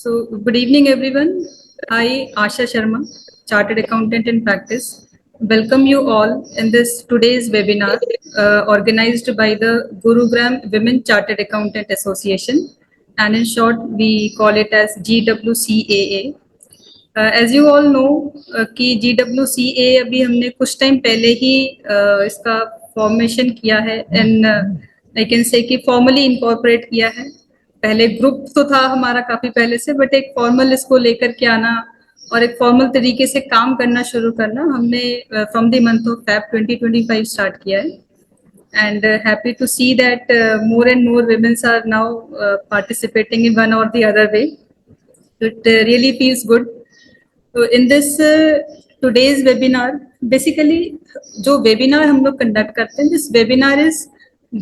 So, good evening, everyone. I, Asha Sharma, Chartered Accountant in Practice, welcome you all in this today's webinar organized by the Gurugram Women Chartered Accountant Association, and in short, we call it as GWCAA. As you all know कि GWCA अभी हमने कुछ time पहले ही इसका formation किया है and I can say कि formally incorporate किया है। पहले ग्रुप तो था हमारा काफी पहले से, बट एक फॉर्मल इसको लेकर के आना और एक फॉर्मल तरीके से काम करना शुरू करना हमने from the month of Feb 2025 start किया है। And happy to see that more and more women are now participating in one or the other way. It really feels good. तो in this today's webinar basically जो webinar हम लोग conduct करते हैं, this webinar is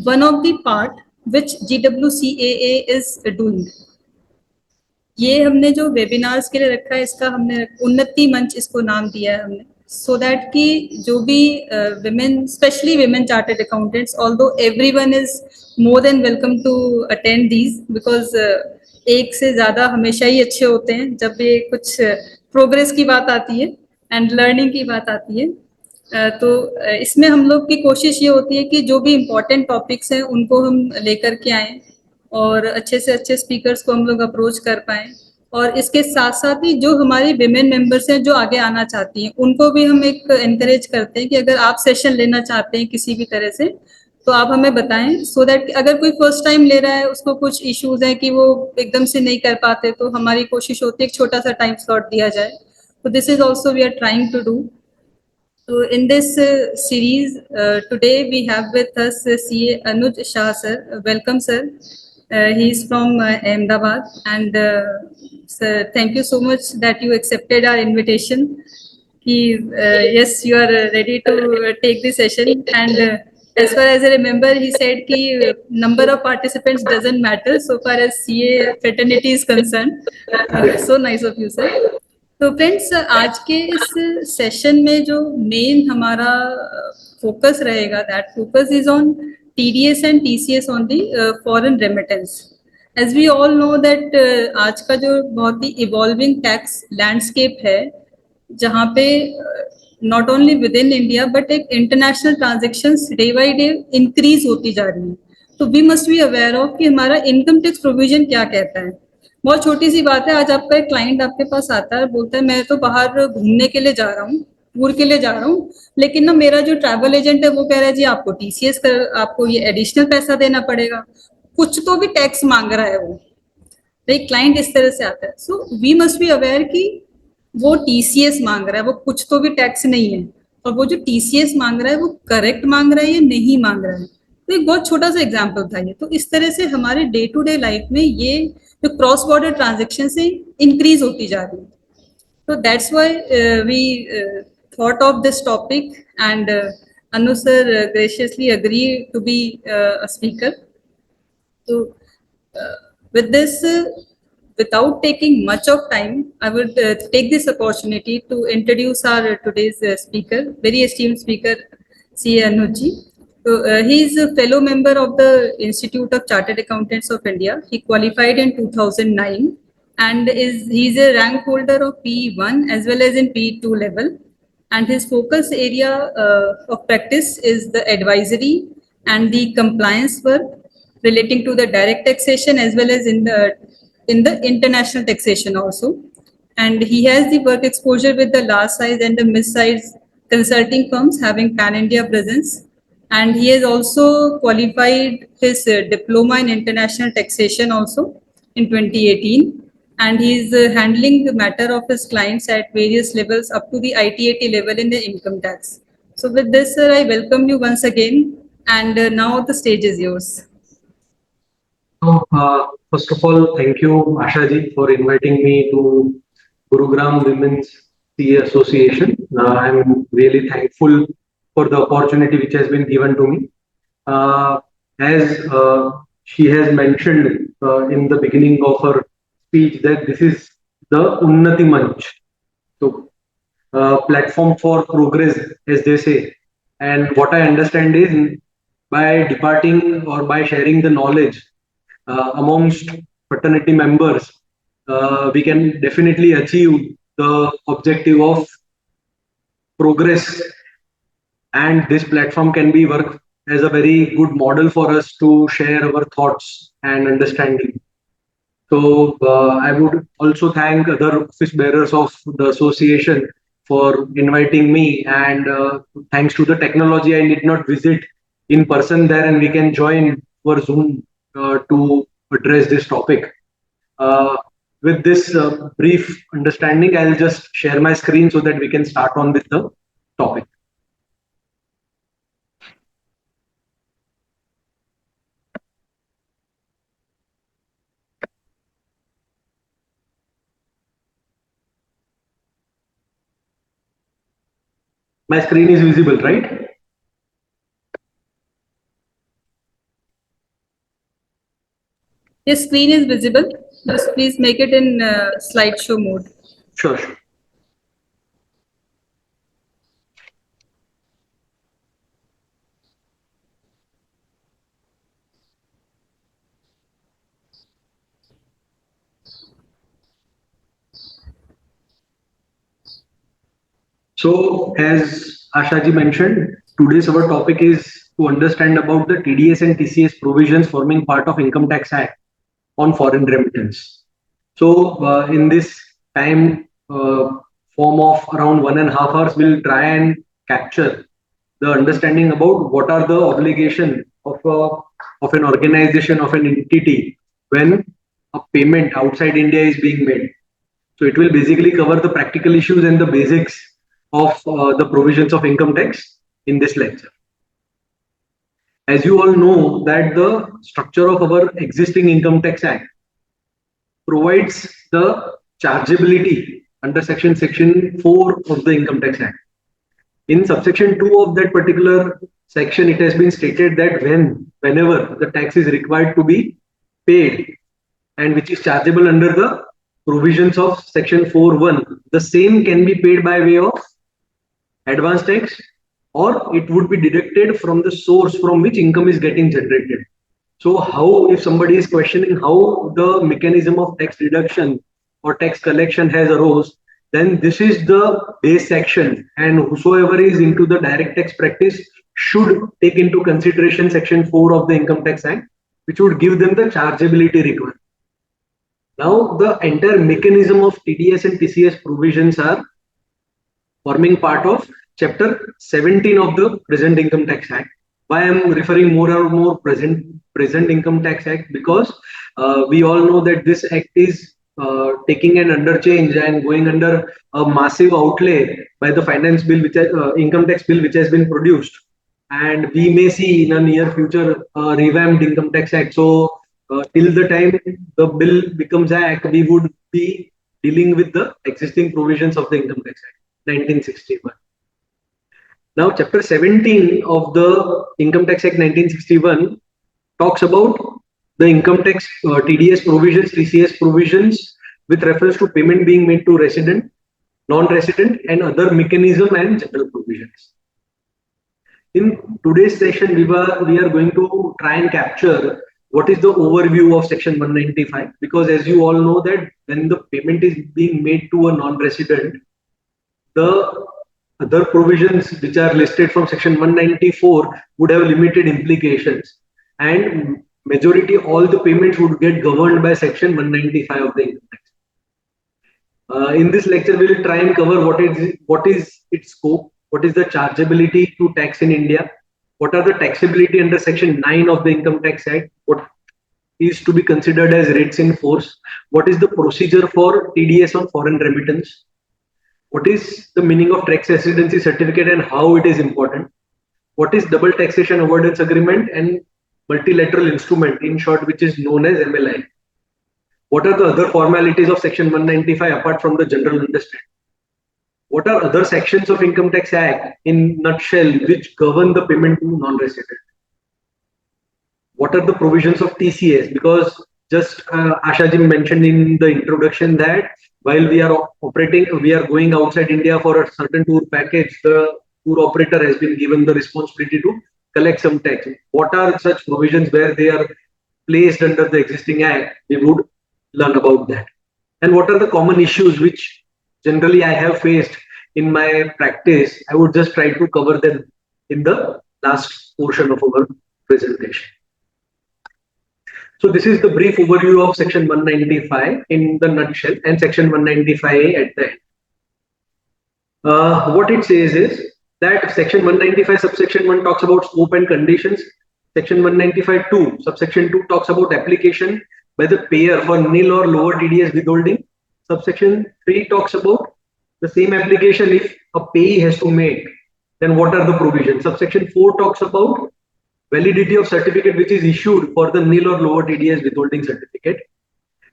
one of the part which GWCAA is doing. ये हमने जो webinars के लिए रखा है, इसका हमने उन्नति मंच इसको नाम दिया है हमने, सो दैट कि जो भी women, specially women chartered accountants, although everyone is more than welcome to attend these, because एक से ज्यादा हमेशा ही अच्छे होते हैं जब ये कुछ प्रोग्रेस की बात आती है एंड लर्निंग की बात आती है। तो इसमें हम लोग की कोशिश ये होती है कि जो भी इम्पोर्टेंट टॉपिक्स हैं उनको हम लेकर के आएँ और अच्छे से अच्छे स्पीकर्स को हम लोग अप्रोच कर पाएँ, और इसके साथ साथ ही जो हमारी विमेन मेंबर्स हैं जो आगे आना चाहती हैं, उनको भी हम एक एनकरेज करते हैं कि अगर आप सेशन लेना चाहते हैं किसी भी तरह से तो आप हमें बताएं, सो दैट अगर कोई फर्स्ट टाइम ले रहा है, उसको कुछ इश्यूज हैं कि वो एकदम से नहीं कर पाते, तो हमारी कोशिश होती है एक छोटा सा टाइम स्लॉट दिया जाए। तो this is also we are trying to do. So in this series, today we have with us CA Anuj Shah sir. Welcome sir. He is from Ahmedabad, and sir, thank you so much that you accepted our invitation. Yes, you are ready to take the session, and as far as I remember, he said कि number of participants doesn't matter so far as CA fraternity is concerned. So nice of you sir. तो friends, आज के इस session में जो main हमारा focus रहेगा, that focus is on TDS and TCS on the foreign remittance. As we all know that आज का जो बहुत ही इवॉल्विंग टैक्स लैंडस्केप है, जहाँ पे not only within India but एक international transactions day by day increase होती जा रही है। तो we must be aware of कि हमारा इनकम टैक्स प्रोविजन क्या कहता है। बहुत छोटी सी बात है, आज आपका एक क्लाइंट आपके पास आता है, बोलता है मैं तो बाहर घूमने के लिए जा रहा हूँ, टूर के लिए जा रहा हूँ, लेकिन ना मेरा जो ट्रैवल एजेंट है वो कह रहा है जी आपको TCS कर, आपको ये एडिशनल पैसा देना पड़ेगा, कुछ तो भी टैक्स मांग रहा है वो। एक क्लाइंट इस तरह से आता है। So we must be aware कि वो TCS मांग रहा है, वो कुछ तो भी टैक्स नहीं है, और वो जो TCS मांग रहा है वो करेक्ट मांग रहा है या नहीं मांग रहा है। तो एक बहुत छोटा सा एग्जाम्पल था ये। तो इस तरह से हमारे डे टू डे लाइफ में ये जो क्रॉस बॉर्डर ट्रांजेक्शन से इंक्रीज होती जा रही है। तो that's why we thought of this topic, and Anu sir graciously agree to be a speaker. So with this, without taking much of time, I would take this opportunity to introduce our today's speaker, very esteemed speaker, CA Anuj ji. So he is a fellow member of the Institute of Chartered Accountants of India. He qualified in 2009 and he's a rank holder of PE1 as well as in PE2 level. And his focus area of practice is the advisory and the compliance work relating to the direct taxation as well as in the international taxation also. And he has the work exposure with the large size and the mid-size consulting firms having pan-India presence. And he has also qualified his diploma in international taxation also in 2018. And he is handling the matter of his clients at various levels up to the IT/AT level in the income tax. So with this, sir, I welcome you once again. And now the stage is yours. First of all, thank you, Asha ji, for inviting me to Gurugram Women's CA Association. I'm really thankful for the opportunity which has been given to me. As she has mentioned in the beginning of her speech, that this is the Unnati Manch, so platform for progress, as they say. And what I understand is by departing or by sharing the knowledge amongst fraternity members, we can definitely achieve the objective of progress, and this platform can be work as a very good model for us to share our thoughts and understanding. So I would also thank other office bearers of the association for inviting me, and thanks to the technology, I did not visit in person there, and we can join for Zoom to address this topic. Uh, with this brief understanding, I'll just share my screen so that we can start on with the topic. My screen is visible, right? Yes, screen is visible. Just please make it in slideshow mode. Sure, sure. So, as Ashaji mentioned, today's our topic is to understand about the TDS and TCS provisions forming part of Income Tax Act on foreign remittance. So, in this time form of around 1.5 hours, we'll try and capture the understanding about what are the obligation of an organization, of an entity, when a payment outside India is being made. So it will basically cover the practical issues and the basics of the provisions of income tax in this lecture. As you all know that the structure of our existing Income Tax Act provides the chargeability under section 4 of the Income Tax Act. In subsection 2 of that particular section, it has been stated that whenever the tax is required to be paid and which is chargeable under the provisions of section 4.1, the same can be paid by way of advance tax, or it would be deducted from the source from which income is getting generated. So how, if somebody is questioning how the mechanism of tax deduction or tax collection has arose, then this is the base section, and whosoever is into the direct tax practice should take into consideration section 4 of the Income Tax Act, which would give them the chargeability required. Now, the entire mechanism of TDS and TCS provisions are forming part of chapter 17 of the present Income Tax Act. Why I am referring more and more present Income Tax Act, because we all know that this act is taking an underchange and going under a massive outlay by the finance bill, which income tax bill, which has been produced, and we may see in a near future revamped Income Tax Act. So till the time the bill becomes act, we would be dealing with the existing provisions of the Income Tax Act 1961. Now, chapter 17 of the Income Tax Act 1961 talks about the income tax TDS provisions, TCS provisions with reference to payment being made to resident, non-resident, and other mechanism and general provisions. In today's session, we are going to try and capture what is the overview of section 195, because as you all know that when the payment is being made to a non-resident, the other provisions which are listed from section 194 would have limited implications, and majority all the payments would get governed by section 195 of the income tax. In this lecture, we will try and cover what is its scope, what is the chargeability to tax in India, what are the taxability under section 9 of the Income Tax Act, what is to be considered as rates in force, what is the procedure for TDS on foreign remittance, what is the meaning of tax residency certificate and how it is important, what is double taxation avoidance agreement and multilateral instrument, in short, which is known as MLI. What are the other formalities of section 195 apart from the general understanding? What are other sections of Income Tax Act in nutshell which govern the payment to non-resident? What are the provisions of TCS? Because just Ashaji mentioned in the introduction that while we are going outside India for a certain tour package, the tour operator has been given the responsibility to collect some tax. What are such provisions where they are placed under the existing act? We would learn about that. and what are the common issues which generally I have faced in my practice. I would just try to cover them in the last portion of our presentation. So this is the brief overview of section 195 in the nutshell and section 195A at the end. What it says is that section 195 subsection 1 talks about scope and conditions. Section 195(2) subsection 2 talks about application by the payer for nil or lower TDS withholding. Subsection 3 talks about the same application if a payee has to make, then what are the provisions. Subsection 4 talks about validity of certificate which is issued for the nil or lower TDS withholding certificate.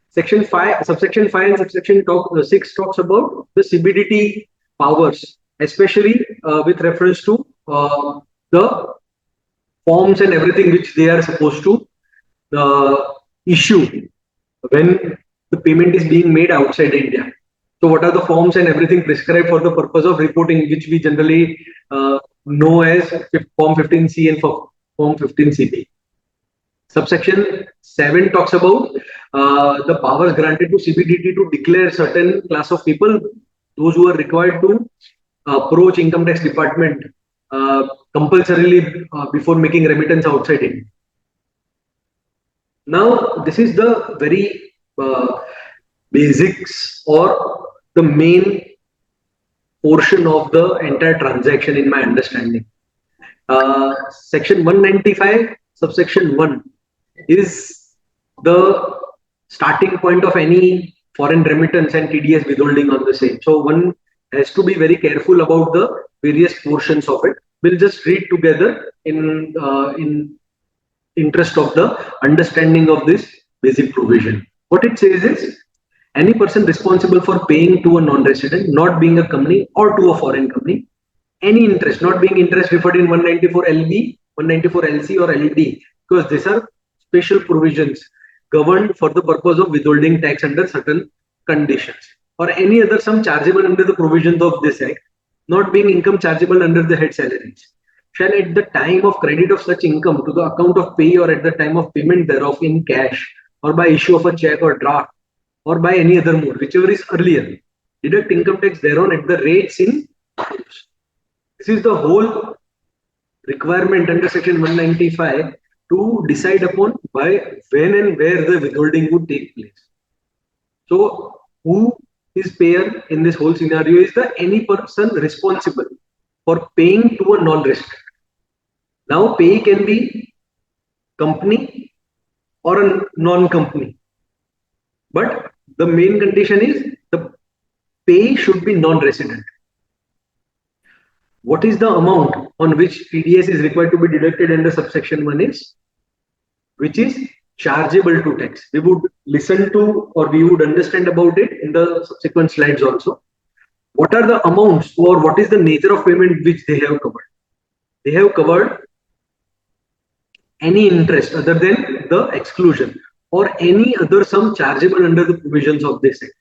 Section 5, subsection 5 and subsection 6 talks about the CBDT powers, especially with reference to the forms and everything which they are supposed to issue when the payment is being made outside India. So what are the forms and everything prescribed for the purpose of reporting, which we generally know as Form 15C and Form 15CP. Subsection 7 talks about the powers granted to CBDT to declare certain class of people, those who are required to approach income tax department compulsorily before making remittance outside India. Now, this is the very basics or the main portion of the entire transaction in my understanding. Section 195 subsection 1 is the starting point of any foreign remittance and TDS withholding on the same. So one has to be very careful about the various portions of it. We'll just read together in interest of the understanding of this basic provision. What it says is, any person responsible for paying to a non-resident, not being a company or to a foreign company, any interest, not being interest referred in 194 LB, 194 LC or LD, because these are special provisions governed for the purpose of withholding tax under certain conditions, or any other sum chargeable under the provisions of this act, not being income chargeable under the head salaries, shall at the time of credit of such income to the account of pay or at the time of payment thereof in cash or by issue of a check or draft or by any other mode, whichever is earlier, deduct income tax thereon at the rates in force. This is the whole requirement under section 195 to decide upon by when and where the withholding would take place. So who is payer in this whole scenario is the any person responsible for paying to a non-resident. Now pay can be company or a non-company, but the main condition is the pay should be non-resident. What is the amount on which TDS is required to be deducted under subsection 1 is, which is chargeable to tax. We would listen to or we would understand about it in the subsequent slides also. What are the amounts or what is the nature of payment which they have covered? They have covered any interest other than the exclusion or any other sum chargeable under the provisions of this act.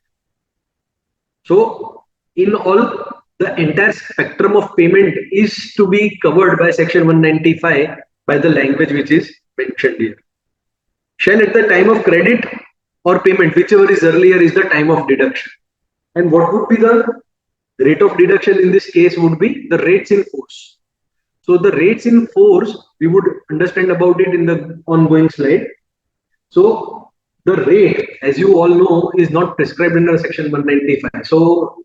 So in all, the entire spectrum of payment is to be covered by section 195 by the language which is mentioned here. Shall at the time of credit or payment, whichever is earlier, is the time of deduction. And what would be the rate of deduction in this case would be the rates in force. So the rates in force, we would understand about it in the ongoing slide. So the rate, as you all know, is not prescribed under section 195. So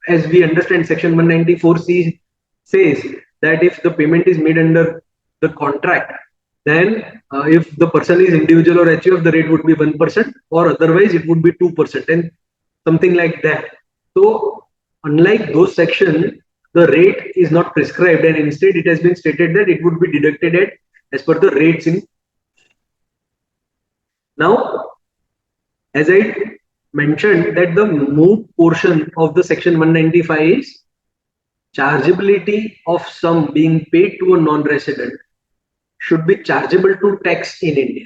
as we understand, section 194C says that if the payment is made under the contract, then if the person is individual or HUF, the rate would be 1%, or otherwise it would be 2% and something like that. So unlike those sections, the rate is not prescribed, and instead it has been stated that it would be deducted as per the rates in. Now, as I mentioned, that the moot portion of the section 195 is chargeability of sum being paid to a non-resident should be chargeable to tax in India.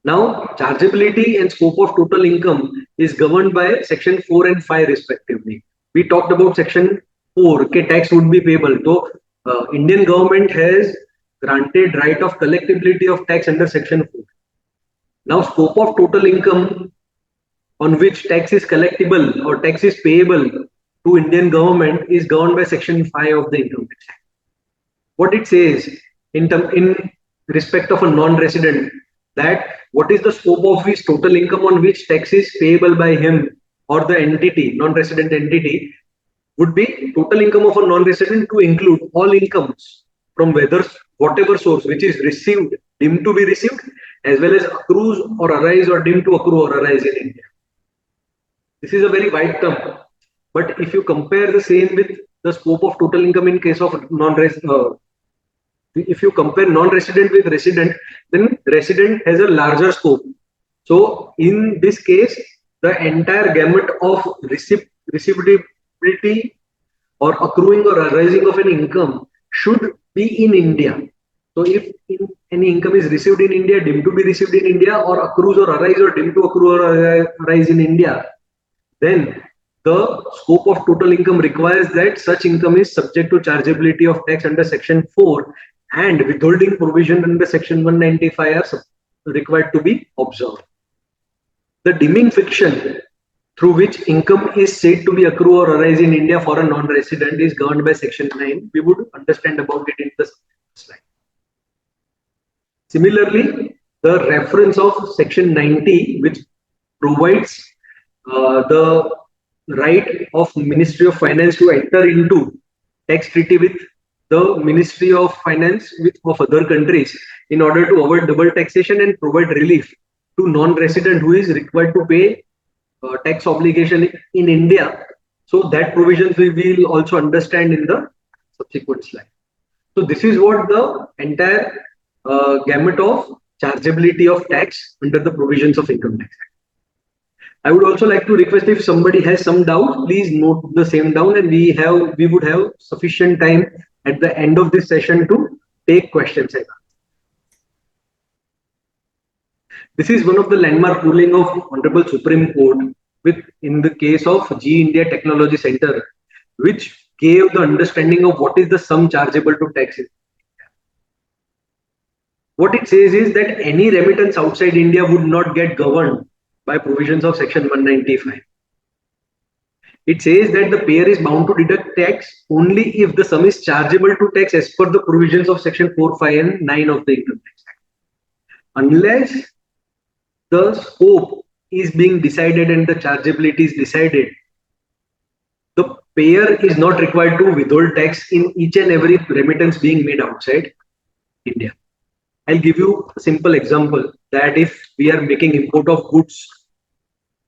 Now, chargeability and scope of total income is governed by section 4 and 5 respectively. We talked about section 4, okay, tax would be payable. So, Indian government has granted right of collectability of tax under section 4. Now, scope of total income on which tax is collectible or tax is payable to Indian government is governed by Section 5 of the Income Tax Act. What it says in respect of a non-resident, that what is the scope of his total income on which tax is payable by him or the entity, non-resident entity, would be total income of a non-resident to include all incomes from whatever source which is received, deemed to be received, as well as accrues or arise or deemed to accrue or arise in India. This is a very wide term, but if you compare the same with the scope of total income in case of if you compare non-resident with resident, then resident has a larger scope. So in this case, the entire gamut of receivability or accruing or arising of an income should be in India. So if any income is received in India, deemed to be received in India, or accrues or arise or deemed to accrue or arise in India, then the scope of total income requires that such income is subject to chargeability of tax under Section 4, and withholding provision under Section 195 are required to be observed. The deeming fiction through which income is said to be accrue or arise in India for a non-resident is governed by Section 9. We would understand about it in the slide. Similarly, the reference of Section 90, which provides the right of Ministry of Finance to enter into tax treaty with the Ministry of Finance of other countries in order to avoid double taxation and provide relief to non-resident who is required to pay tax obligation in India. So that provisions we will also understand in the subsequent slide. So this is what the entire gamut of chargeability of tax under the provisions of Income Tax Act. I would also like to request, if somebody has some doubt, please note the same down, and we would have sufficient time at the end of this session to take questions. This is one of the landmark ruling of Honorable Supreme Court in the case of GE India Technology Center, which gave the understanding of what is the sum chargeable to taxes. What it says is that any remittance outside India would not get governed by provisions of Section 195. It says that the payer is bound to deduct tax only if the sum is chargeable to tax as per the provisions of Section 4, 5 and 9 of the Income Tax Act. Unless the scope is being decided and the chargeability is decided, the payer is not required to withhold tax in each and every remittance being made outside India. I'll give you a simple example that if we are making import of goods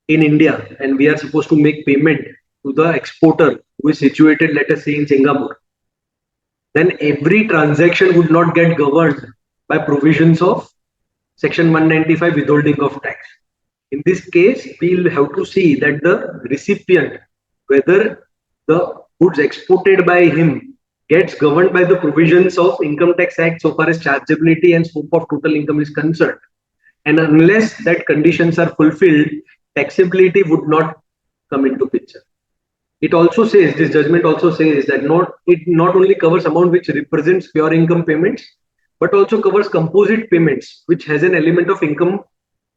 in India and we are supposed to make payment to the exporter who is situated, let us say, in Singapore, then every transaction would not get governed by provisions of Section 195 withholding of tax. In this case, we'll have to see that the recipient, whether the goods exported by him gets governed by the provisions of Income Tax Act so far as chargeability and scope of total income is concerned. And unless that conditions are fulfilled, taxability would not come into picture. It also says, this judgment also says that it not only covers amount which represents pure income payments, but also covers composite payments, which has an element of income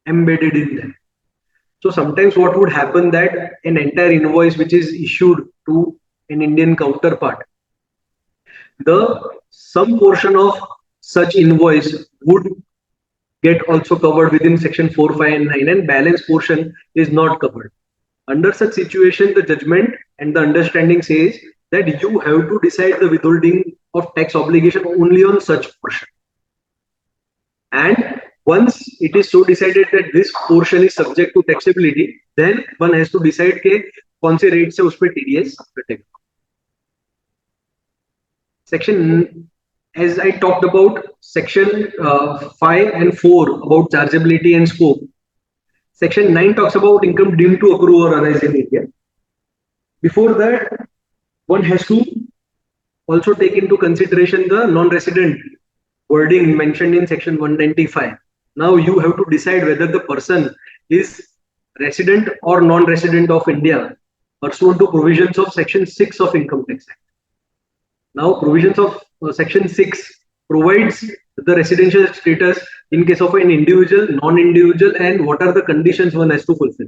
embedded in them. So sometimes what would happen that an entire invoice which is issued to an Indian counterpart, some portion of such invoice would get also covered within Section 4, 5 and 9, and balance portion is not covered. Under such situation, the judgment and the understanding says that you have to decide the withholding of tax obligation only on such portion. And once it is so decided that this portion is subject to taxability, then one has to decide के कौन से rate से उसपे TDS कटेगा. Section, as I talked about, Section 5 and 4 about chargeability and scope. Section 9 talks about income deemed to accrue or arise in India. Before that, one has to also take into consideration the non-resident wording mentioned in Section 195. Now you have to decide whether the person is resident or non-resident of India pursuant to provisions of Section 6 of Income Tax Act. Now, provisions of Section 6 provides the residential status in case of an individual, non-individual, and what are the conditions one has to fulfill.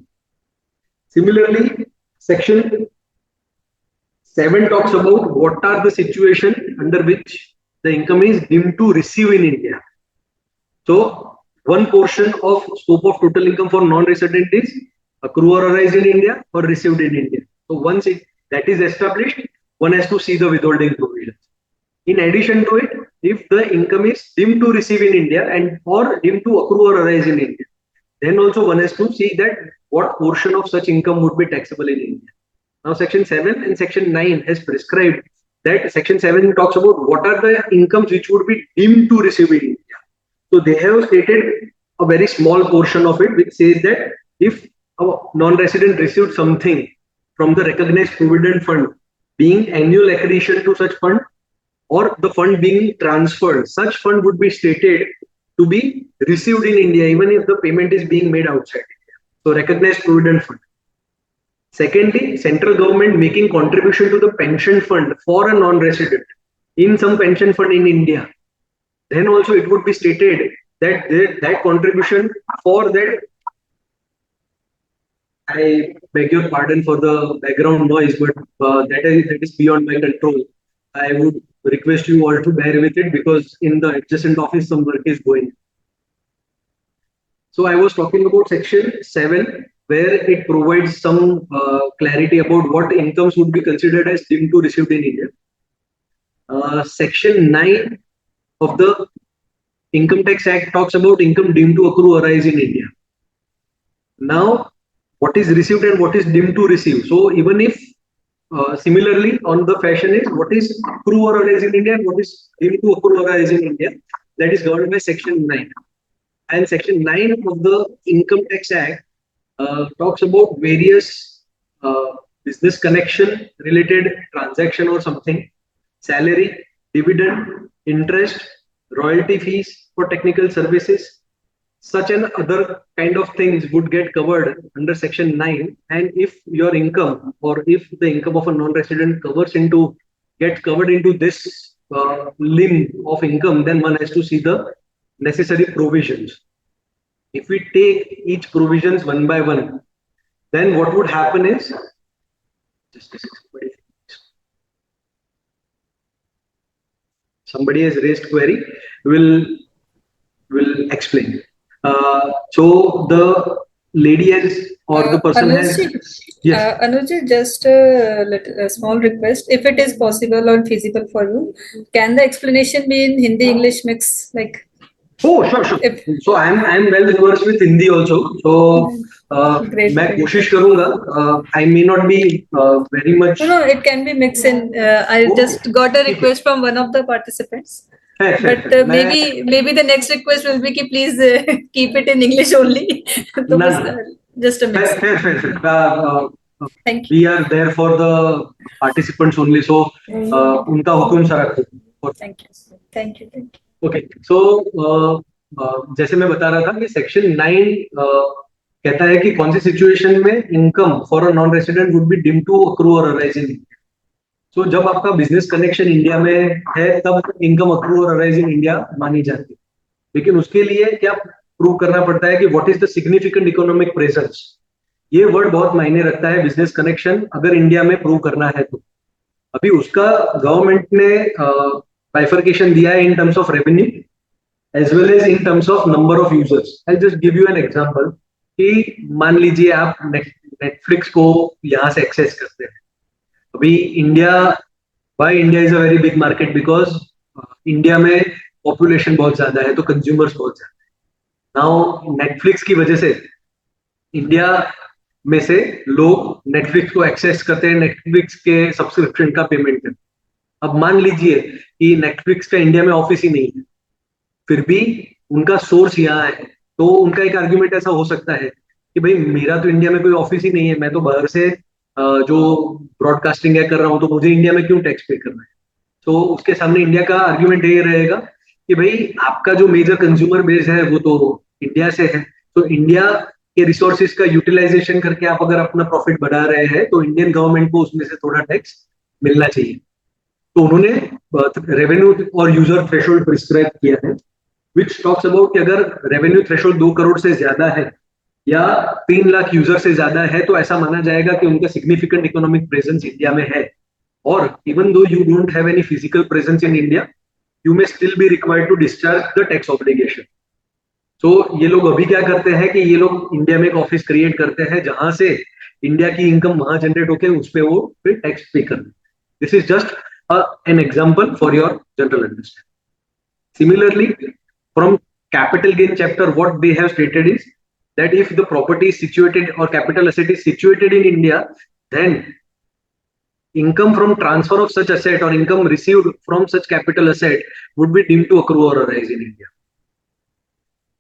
Similarly, section 7 talks about what are the situation under which the income is deemed to receive in India. So one portion of scope of total income for non-resident is accrue or arise in India or received in India. So once that is established, one has to see the withholding provisions. In addition to it, if the income is deemed to receive in India and or deemed to accrue or arise in India, then also one has to see that what portion of such income would be taxable in India. Now, Section 7 and Section 9 has prescribed that Section 7 talks about what are the incomes which would be deemed to receive in India. So they have stated a very small portion of it, which says that if a non-resident received something from the recognized provident fund, being annual accretion to such fund or the fund being transferred, such fund would be stated to be received in India, even if the payment is being made outside India. So recognized provident fund. Secondly, central government making contribution to the pension fund for a non-resident in some pension fund in India, then also it would be stated that that contribution for that, I beg your pardon for the background noise, but that is beyond my control. I would request you all to bear with it because in the adjacent office some work is going. So I was talking about Section 7, where it provides some clarity about what incomes would be considered as deemed to received in India. Section 9 of the Income Tax Act talks about income deemed to accrue or arise in India. Now, what is received and what is deemed to receive? So even if similarly on the fashion is what is accrue or arise in India and what is deemed to accrue or arise in India, that is governed by Section 9. And Section 9 of the Income Tax Act talks about various business connection related transaction or something, salary, dividend, interest, royalty fees for technical services, such and other kind of things would get covered under Section 9. And if your income or if the income of a non-resident gets covered into this limb of income, then one has to see the necessary provisions. If we take each provisions one by one, then what would happen is, somebody has raised query, will explain. So the lady has or the person has. Yes. Anuj, just a small request. If it is possible or feasible for you, can the explanation be in Hindi English mix? Like. Oh, sure. So I'm well versed with Hindi also. So मैं कोशिश करूँगा. I may not be very much. No, it can be mixed in. I just got a request from one of the participants. But maybe the next request will be कि please keep it in English only. Just a mix. Fair. Thank you. We are there for the participants only. So उनका हुक्म sir. Thank you. Okay, so जैसे मैं बता रहा था कि Section 9 कहता है कि कौन सी सिचुएशन में income for a non resident would be deemed to accrue और अराइज इन इंडिया. सो जब आपका बिजनेस कनेक्शन इंडिया में है तब इनकम अक्रू और अराइज इन इंडिया मानी जाती है. लेकिन उसके लिए क्या प्रूव करना पड़ता है कि what is the significant economic presence. ये वर्ड बहुत मायने रखता है. बिजनेस कनेक्शन अगर इंडिया में प्रूव करना है तो अभी उसका गवर्नमेंट ने bifurcation दिया है in terms of revenue as well as in terms of number of users. I'll just give you an example कि मान लीजिए आप Netflix को यहाँ से एक्सेस करते हैं. अभी India is a very big market because India में पॉपुलेशन बहुत ज्यादा है तो कंज्यूमर्स बहुत ज्यादा है. नाउ Netflix की वजह से इंडिया में से लोग Netflix को एक्सेस करते हैं, Netflix के सब्सक्रिप्शन का पेमेंट करते. अब मान लीजिए कि नेटफ्लिक्स का इंडिया में ऑफिस ही नहीं है, फिर भी उनका सोर्स यहाँ है, तो उनका एक आर्ग्यूमेंट ऐसा हो सकता है कि भाई मेरा तो इंडिया में कोई ऑफिस ही नहीं है, मैं तो बाहर से जो ब्रॉडकास्टिंग है कर रहा हूँ, तो मुझे इंडिया में क्यों टैक्स पे करना है. तो उसके सामने इंडिया का आर्ग्यूमेंट ये रहेगा कि भाई आपका जो मेजर कंज्यूमर बेस है वो तो इंडिया से है, तो इंडिया के रिसोर्सेज का यूटिलाइजेशन करके आप अगर अपना प्रॉफिट बढ़ा रहे हैं तो इंडियन गवर्नमेंट को उसमें से थोड़ा टैक्स मिलना चाहिए. तो उन्होंने रेवेन्यू और यूजर थ्रेशोल्ड प्रिस्क्राइब किया है, विच टॉक्स अबाउट कि अगर रेवेन्यू थ्रेशोल्ड 2 करोड़ से ज्यादा है या 3 लाख यूजर से ज्यादा है तो ऐसा माना जाएगा कि उनका सिग्निफिकेंट इकोनॉमिक प्रेजेंस इंडिया में है. और even though you don't have any physical presence in India, you may still be required to discharge the tax obligation. तो ये लोग अभी क्या करते हैं कि ये लोग इंडिया में एक ऑफिस क्रिएट करते हैं जहां से इंडिया की इनकम वहां जनरेट होकर उस पर वो फिर टैक्स पे करते हैं. This is just an example for your general understanding. Similarly, from capital gain chapter, what they have stated is that if the property is situated or capital asset is situated in India, then income from transfer of such asset or income received from such capital asset would be deemed to accrue or arise in India.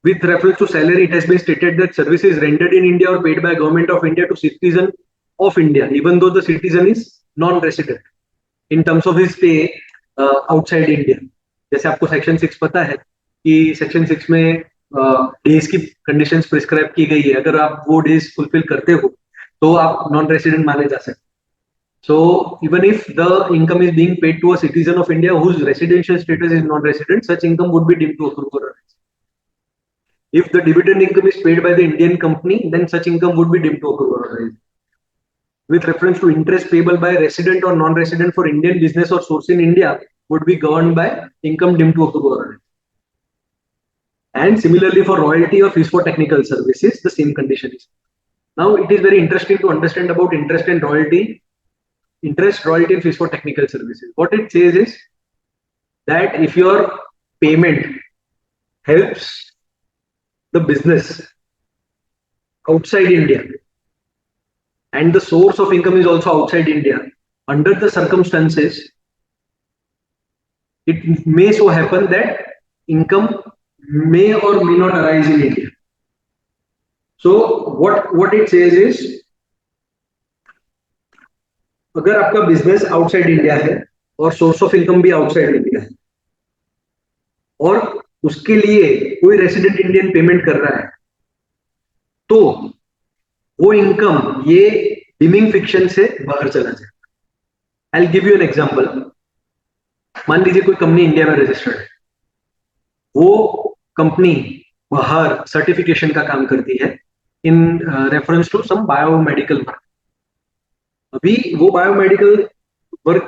With reference to salary, it has been stated that services rendered in India or paid by government of India to citizen of India, even though the citizen is non-resident, in terms of his pay outside India. जैसे आपको section 6 पता है कि section 6 में days की conditions prescribe की गई है. अगर आप वो डेज फुलफिल करते हो तो आप नॉन रेसिडेंट माने जा सकते. So even if the income is being paid to a citizen of India whose residential status is non-resident, such income would be deemed to accrue or arise. If the dividend income is paid by the Indian company, then such income would be deemed to accrue or arise. With reference to interest payable by resident or non-resident for Indian business or source in India, would be governed by income deemed to accrue or arise. And similarly for royalty or fees for technical services, the same condition is. Now it is very interesting to understand about interest, royalty, and fees for technical services. What it says is that if your payment helps the business outside India and the source of income is also outside India, under the circumstances, it may so happen that income may or may not arise in India. So what it says is, अगर आपका business outside India है और source of income भी outside India है और उसके लिए कोई रेसिडेंट इंडियन पेमेंट कर रहा है, तो वो इनकम ये डिमिंग फिक्शन से बाहर चला जाए. I will give you an example. मान लीजिए कोई कंपनी इंडिया में रजिस्टर्ड है, वो कंपनी बाहर सर्टिफिकेशन का काम करती है in reference to some biomedical work. अभी वो बायोमेडिकल वर्क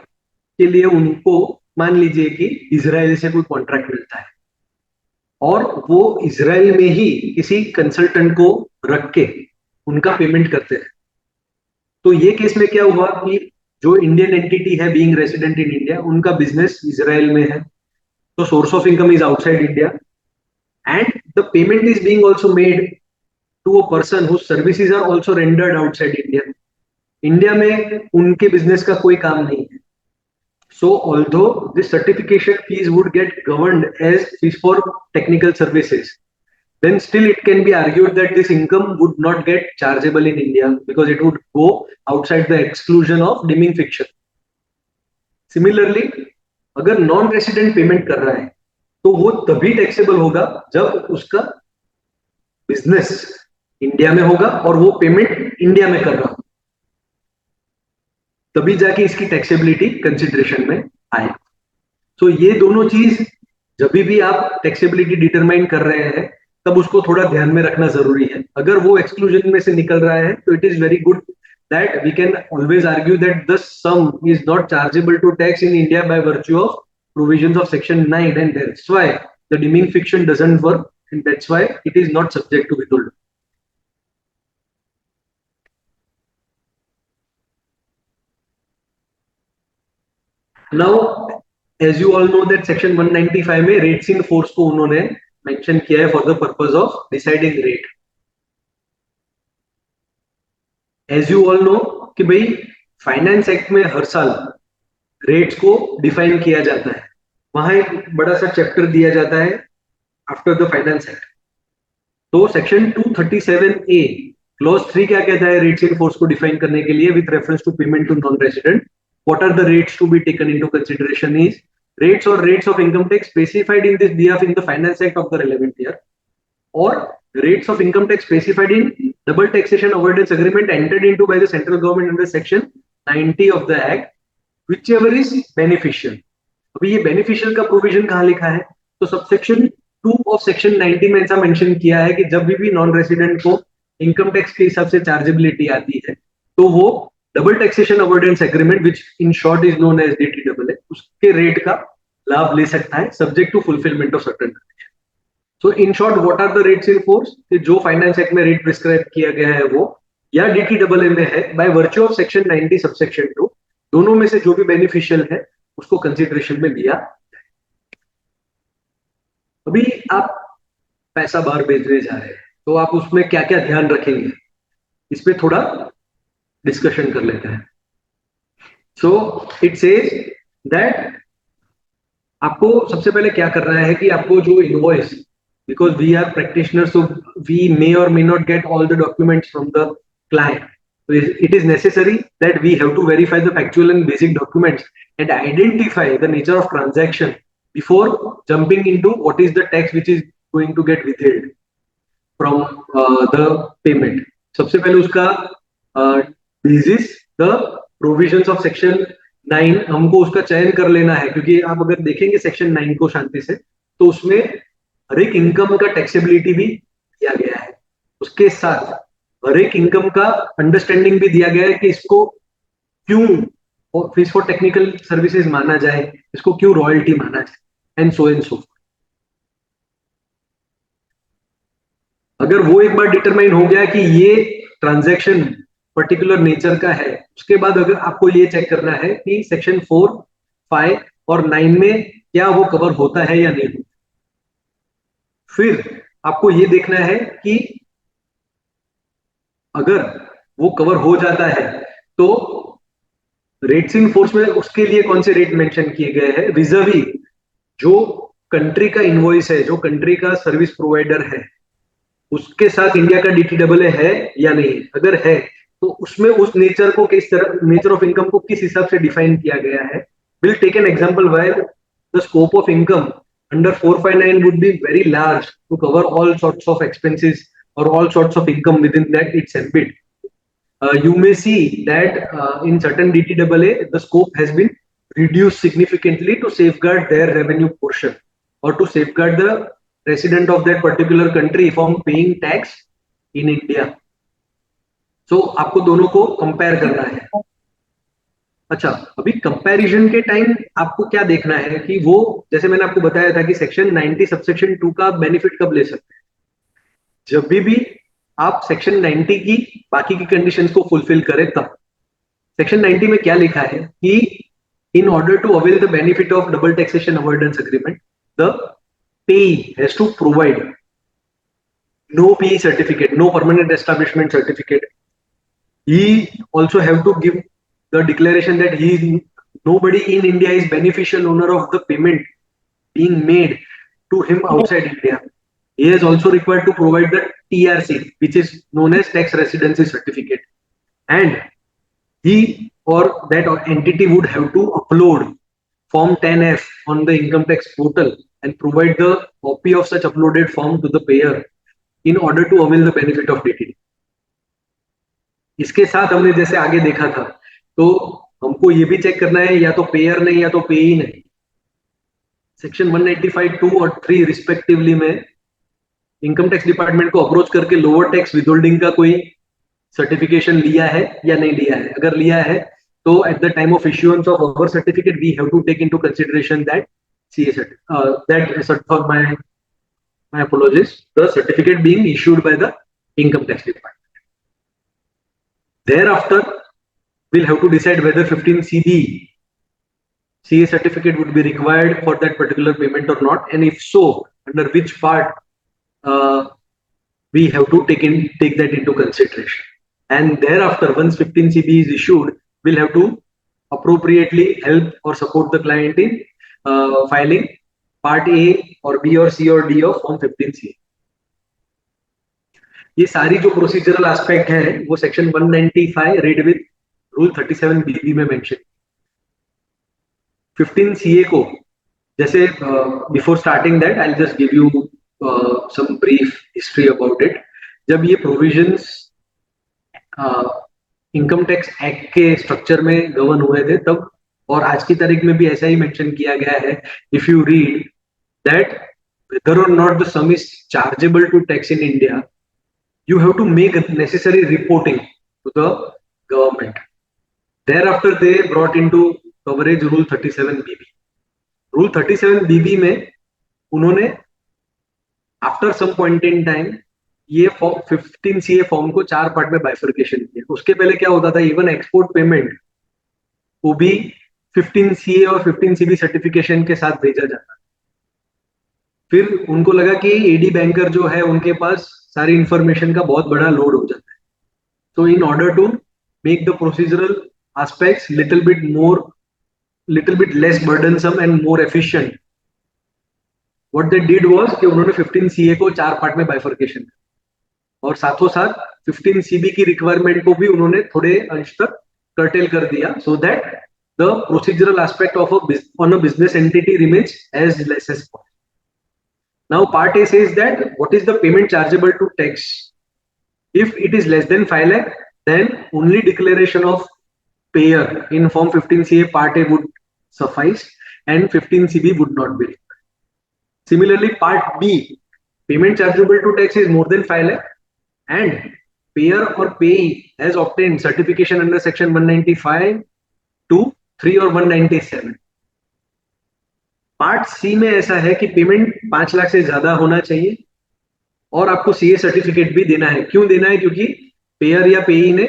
के लिए उनको मान लीजिए कि इजराइल से कोई कॉन्ट्रैक्ट मिलता है और वो इजराइल में ही किसी कंसल्टेंट को रख के उनका पेमेंट करते हैं. तो ये केस में क्या हुआ कि जो इंडियन एंटिटी है बीइंग रेसिडेंट इन इंडिया, उनका बिजनेस इजराइल में है, तो source of income is outside India and the payment is being also made to a person whose services are also rendered outside India. India में उनके business का कोई काम नहीं है. So although this certification fees would get governed as fees for technical services, then still it can be argued that this income would not get chargeable in India because it would go outside the exclusion of deeming fiction. Similarly, अगर non resident payment कर रहा है तो वो तभी taxable होगा जब उसका बिजनेस इंडिया में होगा और वो पेमेंट इंडिया में कर रहा हो, तभी जाके इसकी टैक्सेबिलिटी कंसिडरेशन में आए. तो ये दोनों चीज जब भी आप टैक्सेबिलिटी डिटरमाइन कर रहे हैं तब उसको थोड़ा ध्यान में रखना जरूरी है. अगर वो एक्सक्लूजन में से निकल रहा है तो it is very good that we can always argue that the sum is not chargeable to tax in India by virtue of provisions of section 9 and that's why the deeming fiction doesn't work and that's why it is not subject to withhold. Now, as you all know that section 195 में rates in force को उन्होंने mention किया है for the purpose of deciding rate. As you all know कि भाई finance act में हर साल rates को डिफाइन किया जाता है. वहां एक बड़ा सा चैप्टर दिया जाता है आफ्टर द फाइनेंस एक्ट. तो सेक्शन 237A क्लॉज 3 क्या कहता है रेट्स इन फोर्स को डिफाइन करने के लिए with reference to payment to non resident. What are the rates to be taken into consideration is rates or rates of income tax specified in this behalf in the Finance Act of the relevant year, or rates of income tax specified in double taxation avoidance agreement entered into by the central government under section 90 of the act, whichever is beneficial. अभी ये beneficial का provision कहाँ लिखा है? तो subsection 2 of section 90 में ऐसा mention किया है कि जब भी non resident को इनकम टैक्स के हिसाब से चार्जेबिलिटी आती है, तो वो double taxation avoidance agreement which in short is known as DTAA, उसके रेट का लाभ ले सकता है subject to fulfilment of certain condition. So in short what are the rates in force, जो फाइनेंस एक्ट में रेट प्रिस्क्राइब किया गया है वो या DTAA में है by virtue of section 90 subsection 2, दोनों में से जो भी बेनिफिशियल है उसको कंसिडरेशन में लिया। अभी आप पैसा बाहर भेजने जा रहे हैं तो आप उसमें क्या क्या ध्यान रखेंगे, इस पे थोड़ा डिस्कशन कर लेते हैं। सो इट सेज दैट आपको सबसे पहले क्या करना है कि आपको जो invoice, because we are practitioner so we may or may not get all the documents from the client, so it is necessary that we have to verify the factual and basic documents and identify the nature of transaction before jumping into what is the tax which is going to get withheld from the payment. सबसे पहले उसका basis the provisions of section 9 हमको उसका चयन कर लेना है, क्योंकि आप अगर देखेंगे सेक्शन 9 को शांति से तो उसमें हर एक इनकम का टैक्सेबिलिटी भी दिया गया है, उसके साथ हर एक इनकम का अंडरस्टैंडिंग भी दिया गया है कि इसको क्यों फीस फॉर टेक्निकल सर्विसेज माना जाए, इसको क्यों रॉयल्टी माना जाए, एंड सो। अगर वो एक बार डिटरमाइन हो गया कि ये ट्रांजैक्शन पर्टिकुलर नेचर का है, उसके बाद अगर आपको ये चेक करना है कि सेक्शन 4, 5 और 9 में क्या वो कवर होता है या नहीं। फिर आपको ये देखना है कि अगर वो कवर हो जाता है तो रेट्स इन फोर्स में उसके लिए कौन से रेट मेंशन किए गए हैं, रिजर्वी जो कंट्री का इनवॉइस है, जो कंट्री का सर्विस प्रोवाइडर है, उसके साथ इंडिया का DTAA है या नहीं। अगर है तो उसमें उस नेचर को किस तरह, नेचर ऑफ इनकम को किस हिसाब से डिफाइन किया गया है। Will take an example where the scope of income under 459 would be very large to cover all sorts of expenses or all sorts of income within that its ambit. You may see that in certain DTAA the scope has been reduced significantly to safeguard their revenue portion or to safeguard the resident of that particular country from paying tax in India. So आपको दोनों को compare करना है। अच्छा, अभी comparison के time आपको क्या देखना है कि वो, जैसे मैंने आपको बताया था कि सेक्शन 90 सबसेक्शन 2 का बेनिफिट कब ले सकते हैं, जब भी आप सेक्शन 90 की बाकी की कंडीशंस को फुलफिल करें तब। सेक्शन 90 में क्या लिखा है कि in order to avail the benefit of double taxation avoidance agreement the payee has to provide no PE certificate, no permanent establishment certificate. He also have to give the declaration that nobody in India is beneficial owner of the payment being made to him outside India. He is also required to provide the TRC, which is known as tax residency certificate, and he or that entity would have to upload form 10F on the income tax portal and provide the copy of such uploaded form to the payer in order to avail the benefit of DTD. इसके साथ हमने जैसे आगे देखा था, तो हमको ये भी चेक करना है या तो पेयर नहीं या तो पेई नहीं। सेक्शन 195(2) और 3 रिस्पेक्टिवली में इनकम टैक्स डिपार्टमेंट को अप्रोच करके लोअर टैक्स विदहोल्डिंग का कोई सर्टिफिकेशन लिया है या नहीं लिया है। अगर लिया है तो at the time of issuance of our certificate we have to take into consideration that for my apologies, the certificate being issued by the income tax department. Thereafter we'll have to decide whether 15CB CA certificate would be required for that particular payment or not, and if so, under which part we have to take that into consideration. And thereafter, once 15CB is issued, we'll have to appropriately help or support the client in filing part A or B or C or D of form 15CA. ये सारी जो procedural aspect है वो section 195 read with rule 37BB में mention. 15CA को जैसे before starting that I just give you some brief history about it. जब ये प्रोविजंस इनकम टैक्स एक्ट के स्ट्रक्चर में गवर्न हुए थे तब, और आज की तारीख में भी ऐसा ही मेंशन किया गया है, if you read that whether or not the sum is chargeable to tax in India, you have to make necessary reporting to the government. Thereafter they brought into coverage Rule 37BB. Rule 37BB में उन्होंने after some point in time ये 15 CA form को 4 part में bifurcation किया. उसके पहले क्या होता था, इवन एक्सपोर्ट पेमेंट वो भी 15 CA और 15 CB सर्टिफिकेशन के साथ भेजा जाता. फिर उनको लगा कि एडी बैंकर जो है उनके पास सारी इंफॉर्मेशन का बहुत बड़ा लोड हो जाता है. So in order to make the procedural aspects little bit less burdensome and more efficient, what they did was कि उन्होंने 15 CA को 4 पार्ट में बाइफर्केशन और साथों साथ 15 CB की रिक्वायरमेंट को भी उन्होंने थोड़े अंश तक कर्टेल कर दिया, so that the procedural aspect of on a business entity remains as less as possible. Now part A says that what is the payment chargeable to tax? If it is less than 5 lakh, then only declaration of payer in form 15 CA part A would suffice and 15 CB would not be required. Similarly, part B, payment chargeable to tax is more than 5 lakh and payer or payee has obtained certification under section 195 to 3 or 197. Part सी में ऐसा है कि payment 5 lakh से ज्यादा होना चाहिए और आपको सीए सर्टिफिकेट भी देना है. क्यों देना है? क्योंकि पेयर या पेई ने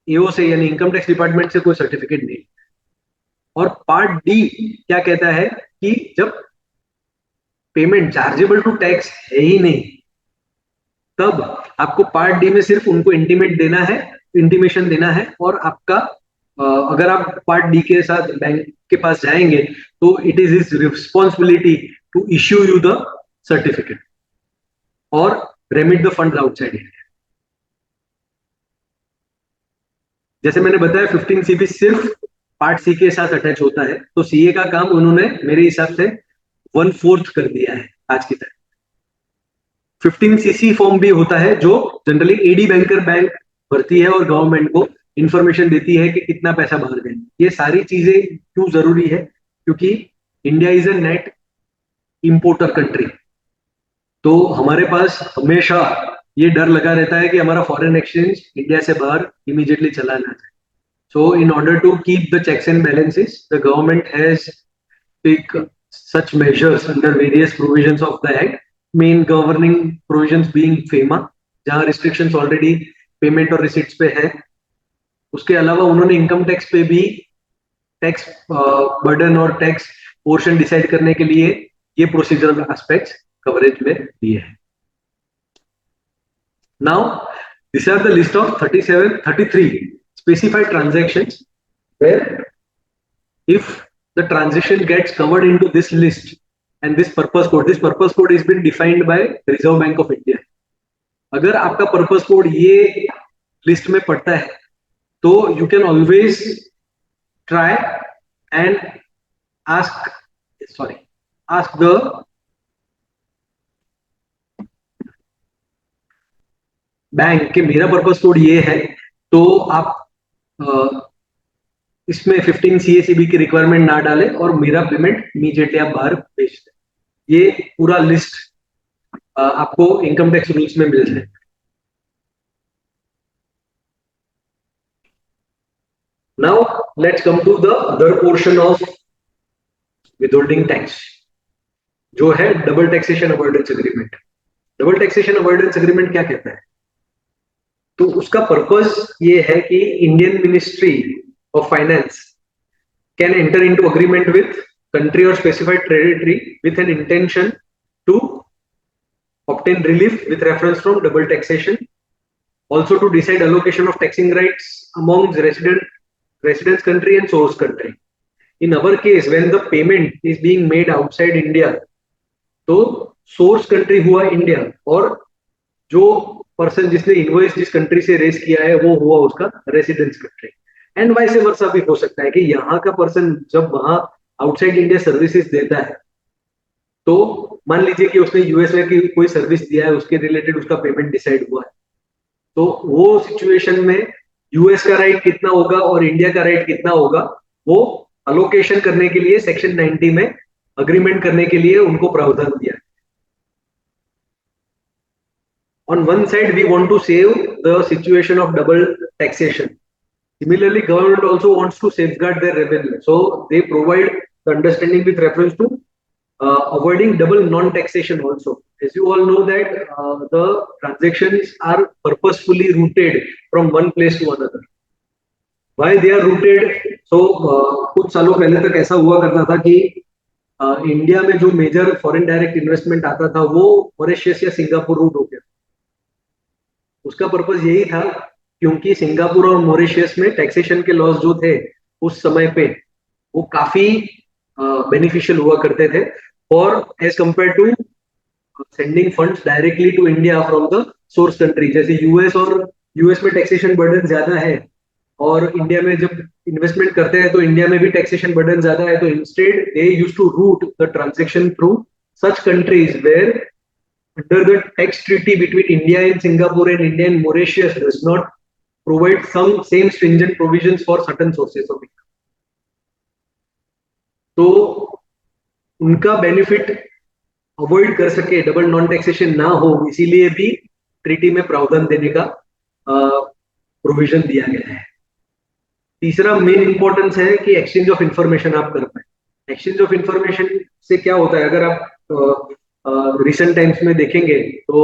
एओ से यानी इनकम टैक्स डिपार्टमेंट से कोई सर्टिफिकेट नहीं. और पार्ट डी क्या कहता है कि जब पेमेंट चार्जेबल टू टैक्स है ही नहीं, तब आपको पार्ट डी में सिर्फ उनको इंटीमेशन देना है और आपका अगर आप पार्ट डी के साथ बैंक के पास जाएंगे तो it is his responsibility to issue you the certificate और remit the fund outside India. जैसे मैंने बताया 15 CB सिर्फ पार्ट सी के साथ अटैच होता है, तो सीए का काम उन्होंने मेरे हिसाब से 1/4 कर दिया है आज की तारीख. 15 CC फॉर्म भी होता है जो जनरली एडी बैंकर बैंक भरती है और गवर्नमेंट को इंफॉर्मेशन देती है कि कितना पैसा बाहर गए. ये सारी चीजें क्यों जरूरी है? क्योंकि India is a net importer country, तो हमारे पास हमेशा ये डर लगा रहता है कि हमारा फॉरेन एक्सचेंज इंडिया से बाहर इमीडिएटली चला ना जाए. So in order to keep the checks and balances, the government has take such measures under various provisions of the act, main governing provisions being FEMA, जहां restrictions already पेमेंट और receipts पे है. उसके अलावा उन्होंने इनकम टैक्स पे भी tax burden और टैक्स पोर्शन डिसाइड करने के लिए ये प्रोसीजरल एस्पेक्ट्स कवरेज में दिए हैं. Now this are the list of 33 specified transactions where if the transaction gets covered into this list and this purpose code is been defined by Reserve Bank of India. अगर आपका purpose code ये list में पड़ता है तो you can always try and ask the bank कि मेरा purpose code ये है, तो आप इसमें 15 CA/CB की रिक्वायरमेंट ना डालें और मेरा पेमेंट इमीडिएटली आप बाहर भेज दें. ये पूरा लिस्ट आपको इनकम टैक्स रूल्स में मिल जाए. Now let's come to the other portion of withholding tax, जो है double taxation avoidance agreement. Double taxation avoidance agreement क्या कहता है? तो उसका पर्पस ये है कि Indian ministry of finance can enter into agreement with country or specified territory with an intention to obtain relief with reference from double taxation, also to decide allocation of taxing rights amongst residence country and source country. In our case, when the payment is being made outside India, तो source country हुआ India और जो person जिसने invoice जिस country से raise किया है वो हुआ उसका residence country. And vice versa भी हो सकता है कि यहाँ का पर्सन जब वहां आउटसाइड इंडिया सर्विसेज देता है, तो मान लीजिए कि उसने यूएस में की कोई सर्विस दिया है, उसके रिलेटेड उसका पेमेंट डिसाइड हुआ है, तो वो सिचुएशन में यूएस का राइट कितना होगा और इंडिया का राइट कितना होगा, वो अलोकेशन करने के लिए सेक्शन 90 में अग्रीमेंट करने के लिए उनको प्रावधान दिया है. On one side, we want to save the situation of double taxation. Similarly, government also wants to safeguard their revenue. So they provide the understanding with reference to avoiding double non-taxation also. As you all know that the transactions are purposefully routed from one place to another. Why they are routed? So कुछ सालों पहले तक ऐसा हुआ करता था कि India में जो मेजर फॉरेन डायरेक्ट इन्वेस्टमेंट आता था वो मॉरिशस या सिंगापुर रूट हो गया। उसका पर्पस यही था क्योंकि सिंगापुर और मॉरिशस में टैक्सेशन के लॉस जो थे उस समय पे वो काफी बेनिफिशियल हुआ करते थे और as compare to sending funds directly to India from the source country. जैसे यूएस में टैक्सेशन बर्डन ज्यादा है और इंडिया में जब इन्वेस्टमेंट करते हैं तो इंडिया में भी टैक्सेशन बर्डन ज्यादा है, तो instead they used to route the transaction through such countries where under the tax treaty between India and Singapore and India and Mauritius does not provide some same stringent provisions for certain sources of income. तो उनका benefit avoid कर सके, double non taxation ना हो, इसीलिए भी treaty में प्रावधान देने का प्रोविजन दिया गया है। तीसरा मेन इंपॉर्टेंस है कि एक्सचेंज ऑफ इंफॉर्मेशन आप कर पाए। एक्सचेंज ऑफ इंफॉर्मेशन से क्या होता है, अगर आप रिसेंट टाइम्स में देखेंगे तो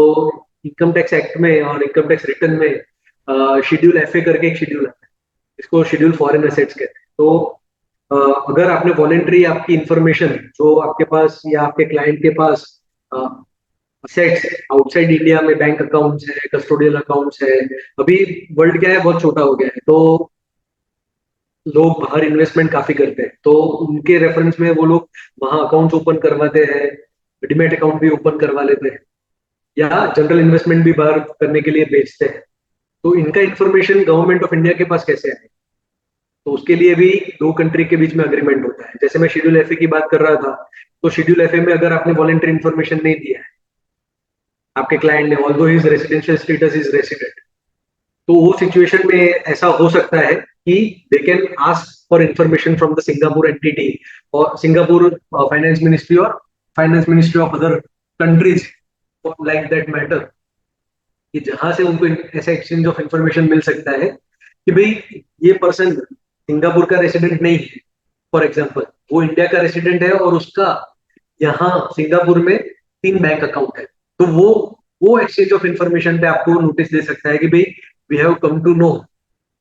इनकम टैक्स एक्ट में और इनकम टैक्स रिटर्न में शेड्यूल एफए करके एक शेड्यूल आता है, इसको शेड्यूल फॉरेन एसेट्स कहते हैं। तो अगर आपने वॉलेंट्री आपकी इंफॉर्मेशन जो आपके पास या आपके क्लाइंट के पास असेट्स आउटसाइड इंडिया में बैंक अकाउंट्स है, कस्टोडियल अकाउंट्स है, अभी वर्ल्ड क्या है बहुत छोटा हो गया है तो लोग बाहर इन्वेस्टमेंट काफी करते हैं, तो उनके रेफरेंस में वो लोग वहां अकाउंट्स ओपन करवाते हैं, डिमेट अकाउंट भी ओपन करवा लेते हैं या जनरल इन्वेस्टमेंट भी बाहर करने के लिए बेचते हैं। तो इनका इंफॉर्मेशन गवर्नमेंट ऑफ इंडिया के पास कैसे आए, तो उसके लिए भी दो कंट्री के बीच में अग्रीमेंट होता है। जैसे मैं शेड्यूल एफए की बात कर रहा था, तो शेड्यूल एफए में अगर आपने वॉलंटरी इंफॉर्मेशन नहीं दिया है आपके क्लाइंट ने, although his residential status is resident, तो वो सिचुएशन में ऐसा हो सकता है कि they can ask for information from the Singapore entity और सिंगापुर फाइनेंस मिनिस्ट्री और finance ministry of other countries like that matter, कि जहां से उनको ऐसा एक्सचेंज ऑफ इंफॉर्मेशन मिल सकता है कि भाई ये पर्सन सिंगापुर का रेसिडेंट नहीं है, फॉर एग्जांपल वो इंडिया का रेसिडेंट है और उसका यहाँ सिंगापुर में 3 बैंक अकाउंट है, तो वो एक्सचेंज ऑफ इंफॉर्मेशन पे आपको नोटिस दे सकता है कि भाई we have come to know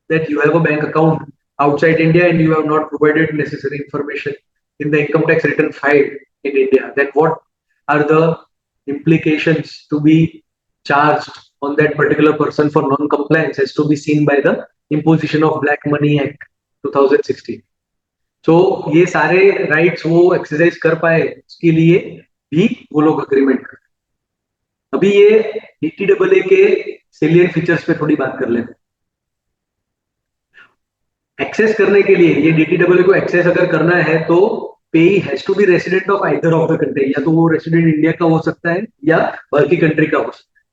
that you have a bank account outside India and you have not provided necessary information in the income tax return filed in India, then what are the implications to be charged on that particular person for non-compliance has to be seen by the Imposition of Black Money Act 2016. So ये सारे rights वो exercise कर पाए उसके लिए भी वो लोग अग्रीमेंट कर। अभी ये DTAA के सेलिएंट फीचर्स पे थोड़ी बात कर लेते हैं। एक्सेस करने के लिए ये DTAA को एक्सेस अगर करना है तो payee has to be resident of either of the country, या तो वो रेसिडेंट इंडिया का हो सकता है या बाहर की कंट्री का हो सकता है।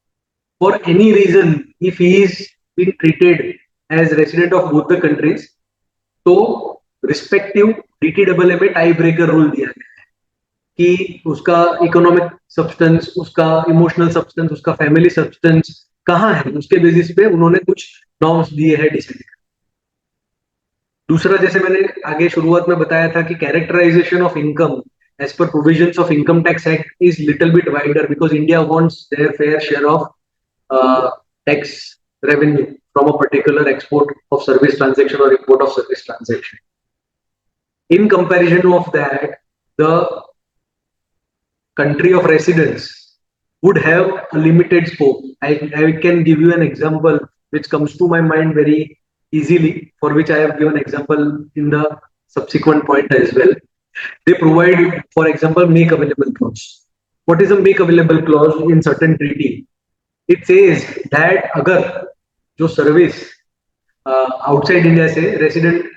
For any reason if he is been treated as resident of both the countries, तो रिस्पेक्टिव DTAA में टाई ब्रेकर रूल दिया गया है कि उसका इकोनॉमिक सब्सटेंस, उसका इमोशनल सब्सटेंस, उसका फैमिली सब्सटेंस कहाँ है, उसके बेसिस पे उन्होंने कुछ नॉर्म्स दिए हैं डिसाइड। दूसरा, जैसे मैंने आगे शुरुआत में बताया था कि characterisation of income as per provisions of income tax act is little bit wider because India wants their fair share of tax revenue from a particular export of service transaction और import of service transaction. In comparison of that, the country of residence would have a limited scope. I can give you an example which comes to my mind very easily, for which I have given example in the subsequent point as well. They provide, for example, make available clause. What is a make available clause in certain treaty? It says that अगर जो service outside India से resident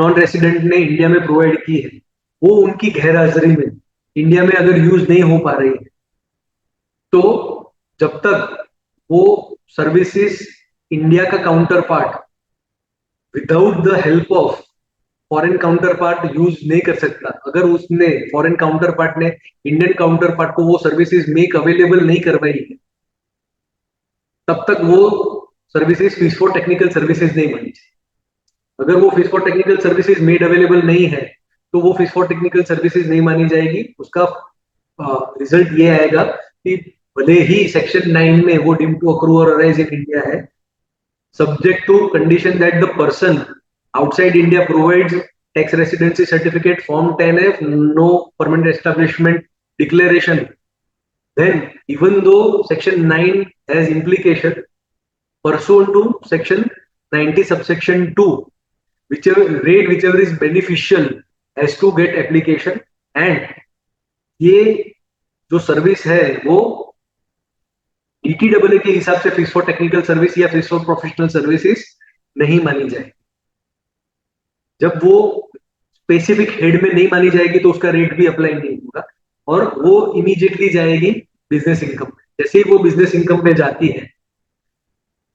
non resident ने India में provide की है, वो उनकी गैर हाजिरी में इंडिया में अगर यूज नहीं हो पा रही है, तो जब तक वो सर्विसेज इंडिया का counter part without the help of foreign counter part use नहीं कर सकता, अगर उसने फॉरेन काउंटर पार्ट ने इंडियन काउंटर पार्ट को वो सर्विसेज मेक अवेलेबल नहीं करवाई है, तब तक वो services fees for technical services नहीं मानी जाए। अगर वो fees for technical services made available नहीं है तो वो फीस फॉर टेक्निकल सर्विसेज नहीं मानी जाएगी। उसका रिजल्ट ये आएगा कि भले ही सेक्शन 9 में वो डीम टू अक्रू और अराइज इन इंडिया है, subject to condition that the person outside India provides tax residency certificate form 10F, no permanent establishment declaration, then even though section 9 has implication, pursuant to section 90 subsection 2, whichever is beneficial has to get application, and ये जो service है वो DTAA के हिसाब से fees for technical service या fees for professional services नहीं मानी जाए। जब वो स्पेसिफिक हेड में नहीं मानी जाएगी तो उसका रेट भी अप्लाई नहीं होगा और वो इमीडिएटली जाएगी बिजनेस इनकम में। जैसे ही वो बिजनेस इनकम में जाती है,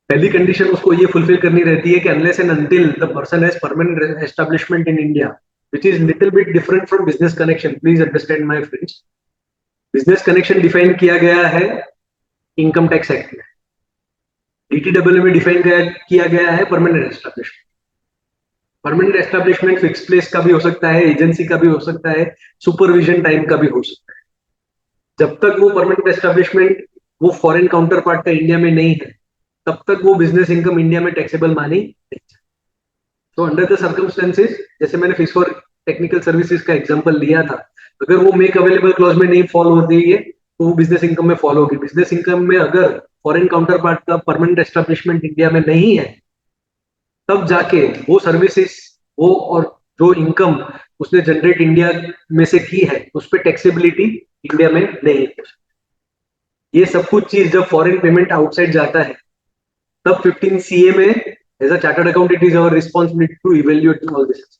पहली कंडीशन उसको ये फुलफिल करनी रहती है कि unless and until the person has permanent establishment in India, which is little bit different from business connection. Please understand my friends, business connection define किया गया है इनकम टैक्स एक्ट में, DTAA में डिफाइन किया गया है permanent establishment. Permanent establishment fix place का भी हो सकता है, एजेंसी का भी हो सकता है, सुपरविजन टाइम का भी हो सकता है। जब तक वो परमानेंट एस्टेब्लिशमेंट वो फॉरेन काउंटर पार्ट का इंडिया में नहीं है, तब तक वो बिजनेस इनकम इंडिया में टैक्सेबल मानी नहीं जाती। तो अंडर द सर्कमस्टेंसेस, जैसे मैंने फीस फॉर टेक्निकल सर्विसेज का एग्जांपल लिया था, अगर वो मेक अवेलेबल क्लॉज में नहीं फॉलो होती है तो वो बिजनेस इनकम में फॉलो होगी। बिजनेस इनकम में अगर फॉरेन काउंटर पार्ट का परमानेंट एस्टेब्लिशमेंट इंडिया में नहीं है, तब जाके वो सर्विसेज वो और जो इनकम उसने जनरेट इंडिया में से की है उस पर टैक्सेबिलिटी इंडिया में नहीं है। ये सब कुछ चीज जब फॉरेन पेमेंट आउटसाइड जाता है तब 15 CA में as a chartered accountant it is our responsibility to evaluate all this.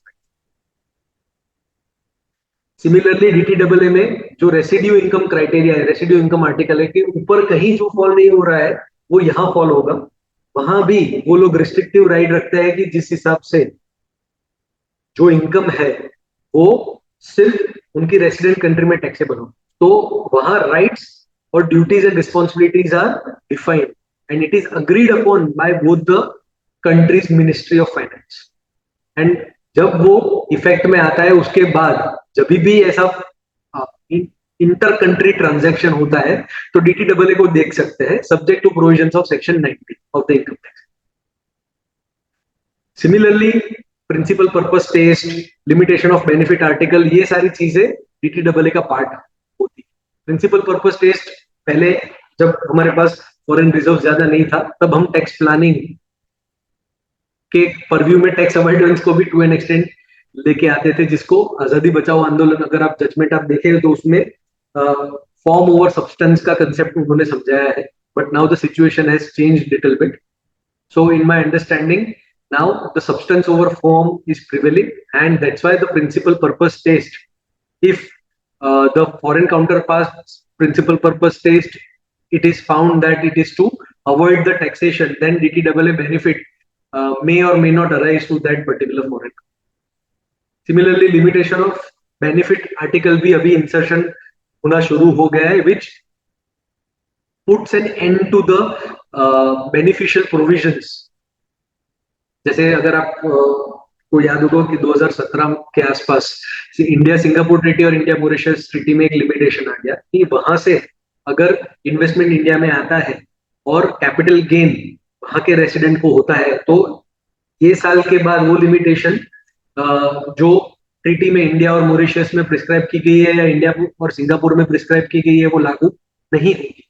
Similarly DTAA में जो रेसिड्यू इनकम क्राइटेरिया है, रेसिड्यू इनकम आर्टिकल है कि ऊपर कहीं जो फॉल नहीं हो रहा है वो यहाँ फॉल होगा, वहां भी वो लोग रिस्ट्रिक्टिव राइट रखते हैं कि जिस हिसाब से जो इनकम है वो सिर्फ उनकी रेसिडेंट कंट्री में टैक्सेबल हो। तो वहां राइट्स और duties and responsibilities are defined and it is agreed upon by both the countries ministry of finance. And जब वो इफेक्ट में आता है उसके बाद जब भी ऐसा इंटर कंट्री ट्रांजैक्शन होता है तो DTAA को देख सकते हैं subject to provisions of section 90 of the income tax. Similarly principal purpose test, limitation of benefit article, ये सारी चीजें DTAA का पार्ट होती है। प्रिंसिपल पर्पस टेस्ट पहले जब हमारे पास फॉरेन रिजर्व ज्यादा नहीं था तब हम टैक्स प्लानिंग के परव्यू में टैक्स अवॉइडेंस को भी टू एन एक्सटेंट लेके आते थे, जिसको आजादी बचाओ आंदोलन, अगर आप जजमेंट आप देखें तो उसमें फॉर्म ओवर सब्सटेंस का कंसेप्ट उन्होंने समझाया है। But now the situation has changed little bit, so in my understanding now the substance over form is prevailing, and that's why the principal purpose test, if the foreign counterparts principal purpose test, it is found that it is to avoid the taxation, then DTAA benefit may or may not arise to that particular foreign. Similarly, limitation of benefit article भी अभी insertion होना शुरू हो गया है, which puts an end to the beneficial provisions. जैसे अगर आप को याद होगा कि 2017 के आसपास इंडिया सिंगापुर ट्रीटी और इंडिया मॉरिशस ट्रीटी में एक लिमिटेशन आ गया कि वहां से अगर इन्वेस्टमेंट इंडिया में आता है और कैपिटल गेन वहां के रेसिडेंट को होता है तो ये साल के बाद वो लिमिटेशन जो ट्रीटी में इंडिया और मॉरिशस में प्रिस्क्राइब की गई है या इंडिया और सिंगापुर में प्रिस्क्राइब की गई है वो लागू नहीं होगी,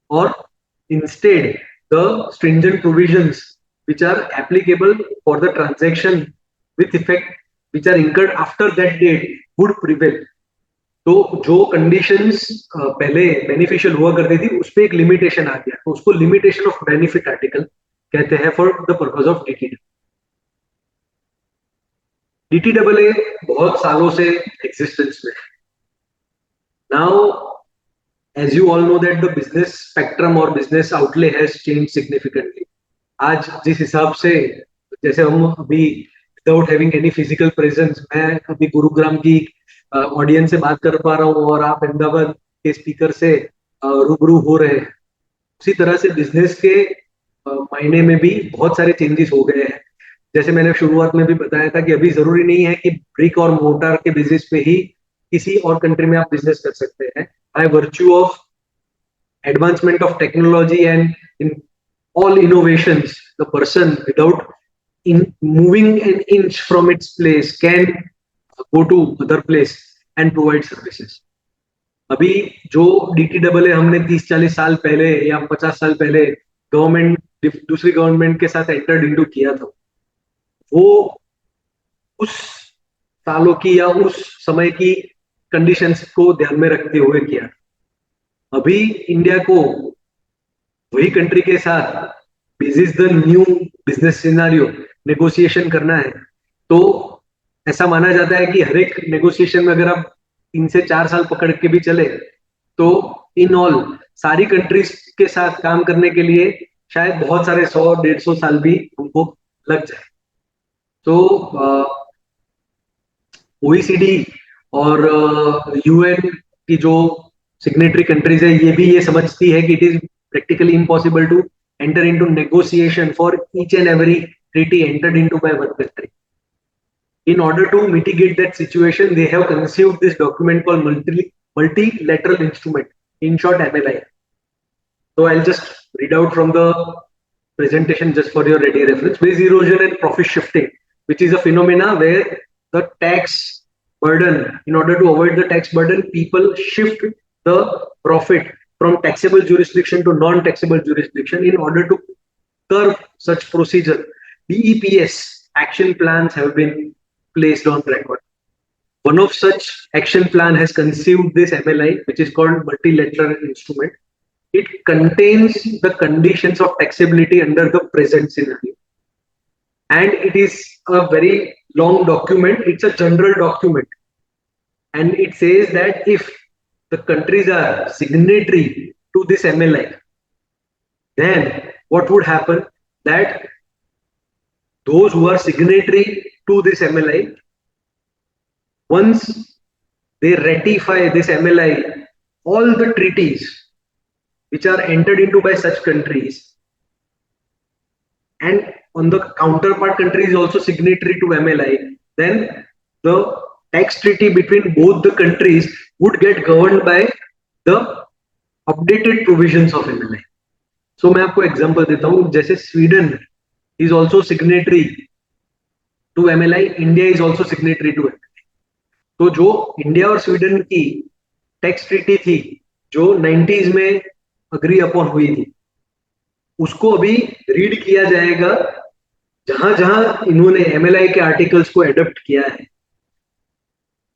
और instead the stringent provisions which are applicable for the transaction with effect which are incurred after that date would prevail. तो जो कंडीशंस पहले बेनिफिशियल हुआ करती थी उस पर एक लिमिटेशन आ गया, तो उसको लिमिटेशन ऑफ बेनिफिट आर्टिकल कहते हैं for the purpose of DTAA। DTAA बहुत सालों से एग्जिस्टेंस में है। Now as you all know that the business spectrum or business outlay has changed significantly. आज जिस हिसाब से, जैसे हम अभी without having any physical presence, मैं अभी गुरुग्राम की ऑडियंस से बात कर पा रहा हूँ और आप अहमदाबाद के स्पीकर से रूबरू हो रहे हैं, उसी तरह से बिजनेस के मायने में भी बहुत सारे चेंजेस हो गए हैं। जैसे मैंने शुरुआत में भी बताया था कि अभी जरूरी नहीं है कि ब्रिक और मोर्टार के बिजनेस पे ही किसी और कंट्री में आप बिजनेस कर सकते हैं। Bye virtue of advancement of technology and in all innovations, the person without in moving an inch from its place can go to other place and provide services. अभी जो DTAA हमने 30-40 साल पहले या 50 साल पहले गवर्नमेंट दूसरी गवर्नमेंट के साथ एंटर्ड इंटू किया था, वो उस सालों की या उस समय की कंडीशंस को ध्यान में रखते हुए किया। अभी इंडिया को वही कंट्री के साथ this is the new business scenario negotiation करना है, तो ऐसा माना जाता है कि हर एक नेगोशिएशन में अगर आप 3 से 4 साल पकड़ के भी चले तो इन ऑल सारी कंट्रीज के साथ काम करने के लिए शायद बहुत सारे 100-150 साल भी हमको लग जाए। तो ओईसीडी और यूएन की जो सिग्नेटरी कंट्रीज है ये भी ये समझती है कि it is practically impossible to enter into negotiation for each and every treaty entered into by one country. In order to mitigate that situation, they have conceived this document called multilateral instrument, in short MLI. So I'll just read out from the presentation just for your ready reference. Wage erosion and profit shifting, which is a phenomena where the tax burden, in order to avoid the tax burden, people shift the profit from taxable jurisdiction to non-taxable jurisdiction. In order to curb such procedure, BEPS action plans have been placed on record. One of such action plan has conceived this MLI, which is called multilateral instrument. It contains the conditions of taxability under the present scenario. And it is a very long document. It's a general document. And it says that if the countries are signatory to this MLI, then what would happen? That those who are signatory to this MLI, once they ratify this MLI, all the treaties which are entered into by such countries, and on the counterpart country is also signatory to MLI, then the tax treaty between both the countries would get governed by the updated provisions of MLI. So मैं आपको example देता हूँ, जैसे Sweden is also signatory to MLI, India is also signatory to MLI. तो जो India और Sweden की tax treaty थी जो 90s में अग्री अपॉन हुई थी, उसको अभी रीड किया जाएगा जहां जहां इन्होंने एमएलआई के आर्टिकल्स को एडॉप्ट किया है,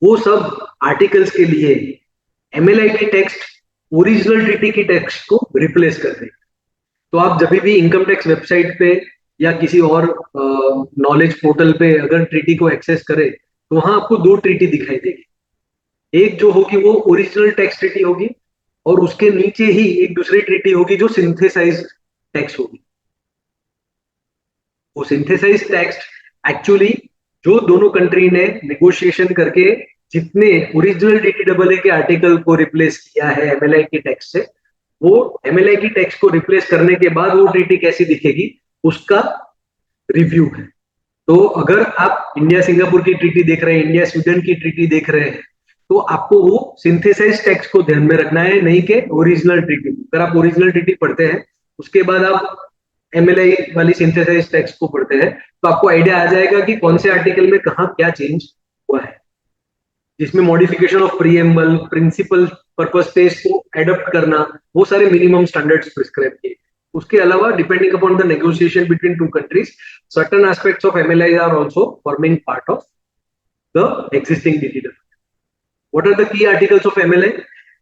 वो सब आर्टिकल्स के लिए एमएलआई की टेक्स्ट ओरिजिनल ट्रीटी की टेक्स्ट को रिप्लेस कर देगा। तो आप जब भी इनकम टैक्स वेबसाइट पे या किसी और नॉलेज पोर्टल पे अगर ट्रीटी को एक्सेस करें तो वहां आपको दो ट्रीटी दिखाई देगी। एक जो होगी वो ओरिजिनल टैक्स ट्रीटी होगी और उसके नीचे ही एक दूसरी ट्रीटी होगी जो सिंथेसाइज टैक्स होगी। वो सिंथेसाइज टैक्स एक्चुअली जो दोनों कंट्री ने नेगोशिएशन करके जितने ओरिजिनल डीटीएए के आर्टिकल को रिप्लेस किया है एमएलआई की टैक्स से, वो एमएलआई की टैक्स को रिप्लेस करने के बाद वो ट्रीटी कैसी दिखेगी उसका रिव्यू है। तो अगर आप इंडिया सिंगापुर की ट्रीटी देख रहे हैं, इंडिया स्वीडन की ट्रीटी देख रहे हैं, तो आपको वो सिंथेसाइज टैक्स को ध्यान में रखना है, नहीं कि ओरिजिनल ट्रीटी। अगर आप ओरिजिनल ट्रीटी पढ़ते हैं उसके बाद आप एमएलआई वाली सिंथेसाइज टैक्स को पढ़ते हैं तो आपको आइडिया आ जाएगा कि कौन से आर्टिकल में कहाँ क्या चेंज हुआ है, जिसमें modification of preamble, principal purpose space को एडॉप्ट करना, वो सारे मिनिमम स्टैंडर्ड्स प्रिस्क्राइब किए। उसके अलावा depending upon the negotiation between two countries, certain aspects of MLI are also forming part of the existing DTW. What are the key articles of MLA?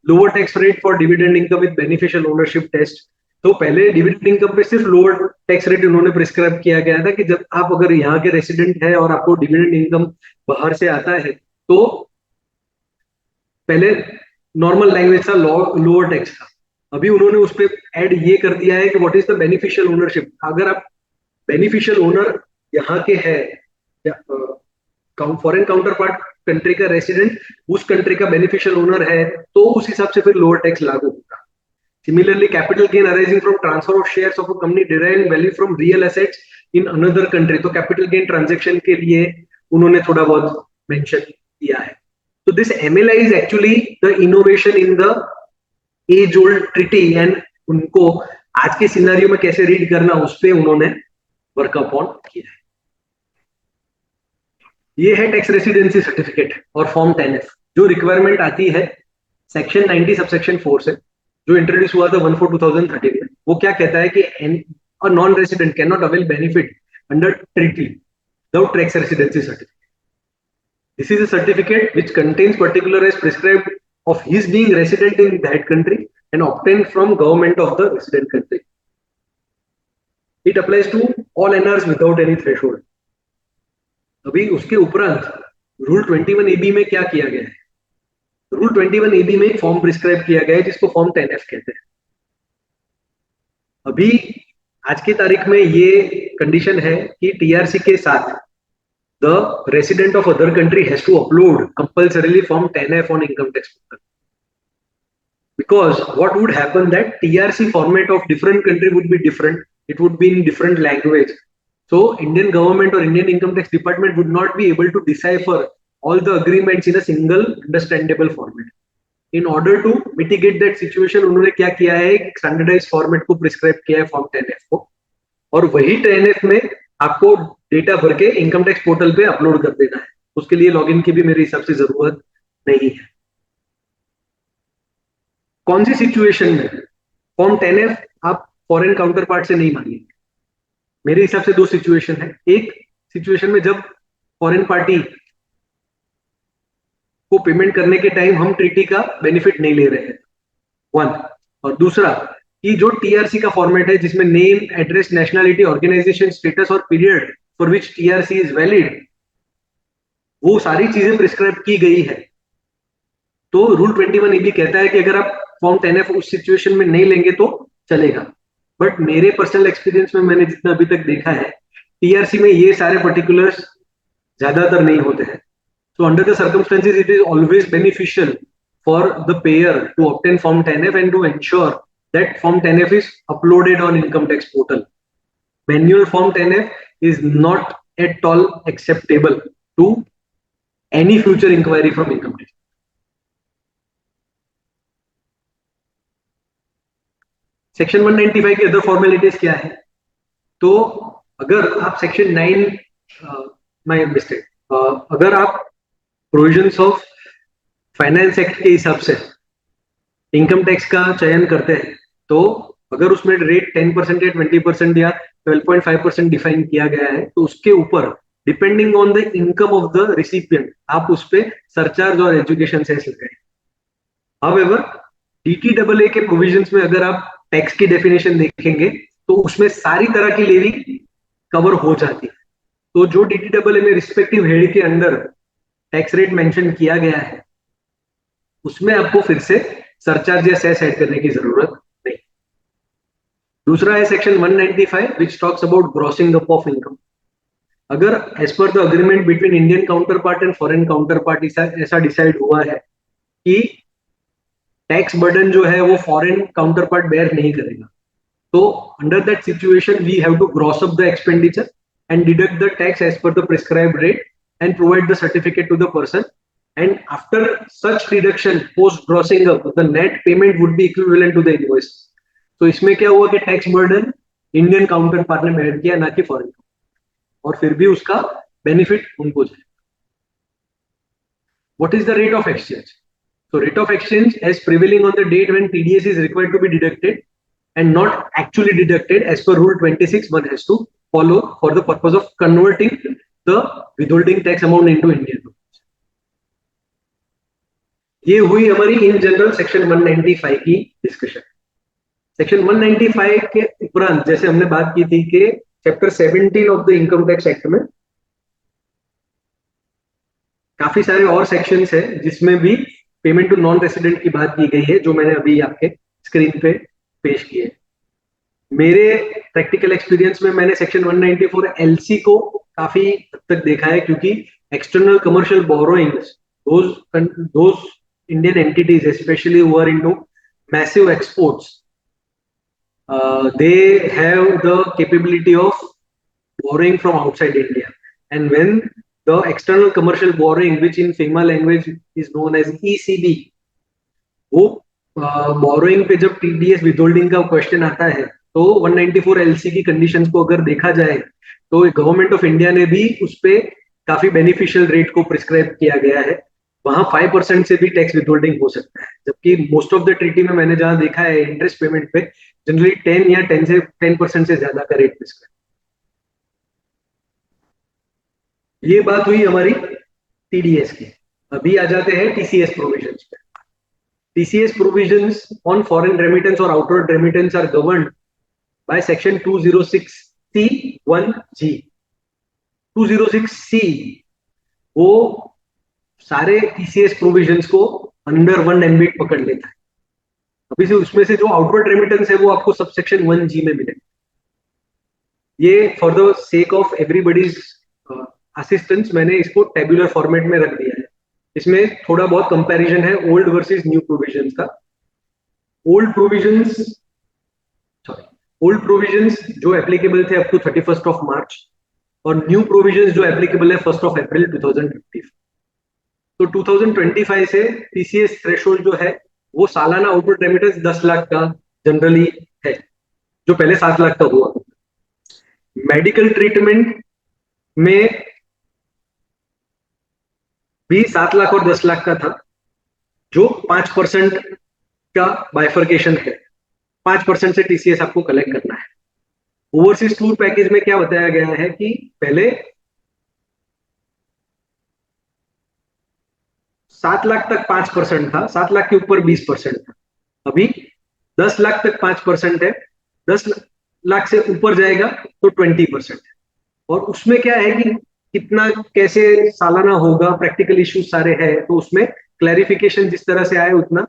Lower tax rate for dividend income with beneficial ownership test. तो पहले dividend income पे सिर्फ lower tax rate उन्होंने prescribe किया गया था कि जब आप अगर यहाँ के रेसिडेंट है और आपको डिविडेंड इनकम बाहर से आता है तो पहले नॉर्मल लैंग्वेज था लोअर टैक्स था। अभी उन्होंने उस पर ऐड ये कर दिया है कि what is the beneficial ownership. अगर आप बेनिफिशियल ओनर यहाँ के है या फॉरेन काउंटर पार्ट कंट्री का रेसिडेंट उस कंट्री का बेनिफिशियल ओनर है तो उस हिसाब से फिर लोअर टैक्स लागू होगा। Similarly, capital gain arising from transfer of shares of a company deriving value from real assets in another country. तो capital gain transaction के लिए उन्होंने थोड़ा बहुत mention किया है. So this MLI is actually the innovation in the age-old treaty and उनको आज के सिनेरियो में कैसे रीड करना उस पे उन्होंने वर्क अपॉन किया है. ये है टैक्स रेसिडेंसी सर्टिफिकेट और फॉर्म 10F जो रिक्वायरमेंट आती है सेक्शन 90 सबसेक्शन 4 से जो इंट्रोड्यूस हुआ था 1/4/2013 में. वो क्या कहता है कि a non-resident cannot avail benefit under treaty without tax residency certificate. This is a certificate which contains particulars prescribed of his being resident in that country and obtained from government of the resident country. It applies to all NRs without any threshold. अभी उसके उपरांत rule 21AB में क्या किया गया है? Rule 21AB में एक फॉर्म प्रिस्क्राइब किया गया है जिसको फॉर्म 10F कहते हैं. अभी आज की तारीख में ये कंडीशन है कि टीआरसी के साथ the resident of other country has to upload compulsorily form 10F on income tax portal. Because what would happen that TRC format of different country would be different. It would be in different language. So Indian government or Indian income tax department would not be able to decipher all the agreements in a single understandable format. In order to mitigate that situation, उन्होंने क्या किया है कि standardized format को prescribe किया है form 10F को और वही 10F में आपको डेटा भर के इनकम टैक्स पोर्टल पे अपलोड कर देना है. उसके लिए लॉगिन की भी मेरे हिसाब से जरूरत नहीं है. कौन सी सिचुएशन में फॉर्म 10F आप फॉरेन काउंटर पार्ट से नहीं मांगेंगे? मेरे हिसाब से दो सिचुएशन है. एक सिचुएशन में जब फॉरेन पार्टी को पेमेंट करने के टाइम हम ट्रीटी का बेनिफिट नहीं ले रहे हैं, वन. और दूसरा कि जो टीआरसी का फॉर्मेट है जिसमें name, address, nationality, organisation status और period for which TRC is valid, वो सारी चीजें प्रिस्क्राइब की गई है. तो रूल 21AB कहता है कि अगर आप फॉर्म 10F उस सिचुएशन में नहीं लेंगे तो चलेगा. बट मेरे पर्सनल एक्सपीरियंस में मैंने जितना अभी तक देखा है टीआरसी में ये सारे पर्टिकुलर्स ज्यादातर नहीं होते हैं. So under the circumstances, it is always beneficial for the payer to obtain Form 10F and to ensure that Form 10F is uploaded on income tax portal. Manual Form 10F is not at all acceptable to any future inquiry from income tax. Section 195 की other formalities क्या है? तो अगर आप section 9 my mistake, अगर आप provisions of finance act के हिसाब से इनकम टैक्स का चयन करते हैं तो अगर उसमें रेट 10% या 20% या 12.5% डिफाइन किया गया है तो उसके ऊपर depending on the income of the recipient आप उस पर सरचार्ज और एजुकेशन सेस लगाए. हाउएवर DTAA के प्रोविजंस में अगर आप टैक्स की डेफिनेशन देखेंगे तो उसमें सारी तरह की लेवी कवर हो जाती है. तो जो DTAA में रिस्पेक्टिव हेड के अंडर टैक्स रेट मेंशन किया गया है उसमें आपको फिर से सरचार्ज या सेस ऐड करने की जरूरत नहीं. दूसरा है section 195 which talks about grossing up of income. अगर as per the agreement between Indian counter part and foreign counter part ऐसा डिसाइड हुआ है कि टैक्स बर्डन जो है वो फॉरेन काउंटर पार्ट बेयर नहीं करेगा, तो under that situation we have to gross up the expenditure and deduct the tax as per the prescribed rate and provide the certificate to the person, and after such deduction post grossing up the net payment would be equivalent to the invoice. तो इसमें क्या हुआ कि tax burden Indian counter part ने bear किया ना कि foreign, और फिर भी उसका बेनिफिट उनको जाए. What is the rate of exchange? So rate of exchange as prevailing on the date when TDS is required to be deducted and not actually deducted as per rule 26 one has to follow for the purpose of converting the withholding tax amount into Indian rupees. ये हुई हमारी in general section 195 की discussion. Section 195 के उपरांत जैसे हमने बात की थी कि chapter 17 of the income tax act में काफी सारे और सेक्शंस है जिसमें भी पेमेंट टू नॉन रेसिडेंट की बात की गई है जो मैंने अभी आपके स्क्रीन पे पेश किए. मेरे प्रैक्टिकल एक्सपीरियंस में मैंने सेक्शन 194 LC को काफी हद तक देखा है क्योंकि external commercial borrowings those Indian entities especially who are into massive exports they have the capability of borrowing from outside India, and when the external commercial borrowing, which in FEMA language is known as ECB, वो borrowing पे जब TDS विथहोल्डिंग का question आता है तो 194 LC की conditions को अगर देखा जाए तो गवर्नमेंट ऑफ इंडिया ने भी उस पे काफी बेनिफिशियल रेट को प्रिस्क्राइब किया गया है। वहां 5% से भी टैक्स विथहोल्डिंग हो सकता है, जबकि मोस्ट ऑफ द ट्रीटी में मैंने जहां देखा है इंटरेस्ट पेमेंट पे जनरली 10 या 10% से ज्यादा का रेट प्रिस्क्राइब। ये बात हुई हमारी टीडीएस की। अभी आ जाते हैं टीसीएस प्रोविजंस पे। TCS provisions on foreign remittance or outward remittance are governed by section 206C(1)(g). 206C वो सारे TCS provisions को अंडर 1 एम्बिट पकड़ लेता है। अभी से उसमें से जो आउटवर्ड रेमिटेंस है वो आपको सबसेक्शन 1G में मिलेगा। ये for the sake of everybody's assistance मैंने इसको टेबुलर फॉर्मेट में रख दिया है। इसमें थोड़ा बहुत कंपैरिजन है ओल्ड वर्सेस न्यू प्रोविजंस का। ओल्ड प्रोविजंस जो एप्लीकेबल थे up to 31st of March और न्यू प्रोविजंस जो एप्लीकेबल है 1st ऑफ अप्रैल 2025। तो 2025 से टीसीएस थ्रेशोल्ड जो है वो सालाना आउटवर्ड रेमिटेंस 10 लाख का जनरली है, जो पहले 7 लाख का हुआ। मेडिकल ट्रीटमेंट में भी 7 लाख और 10 लाख का था, जो 5% का बाइफर्केशन है। 5% से टीसीएस आपको कलेक्ट करना है। ओवरसीज टूर पैकेज में क्या बताया गया है कि पहले 7 लाख तक 5% था, 7 लाख के ऊपर 20% था। अभी 10 लाख तक 5% है, 10 लाख से ऊपर जाएगा तो 20% है। और उसमें क्या है कि कितना कैसे सालाना होगा, प्रैक्टिकल इश्यूज सारे हैं, तो उसमें क्लैरिफिकेशन जिस तरह से आए उतना।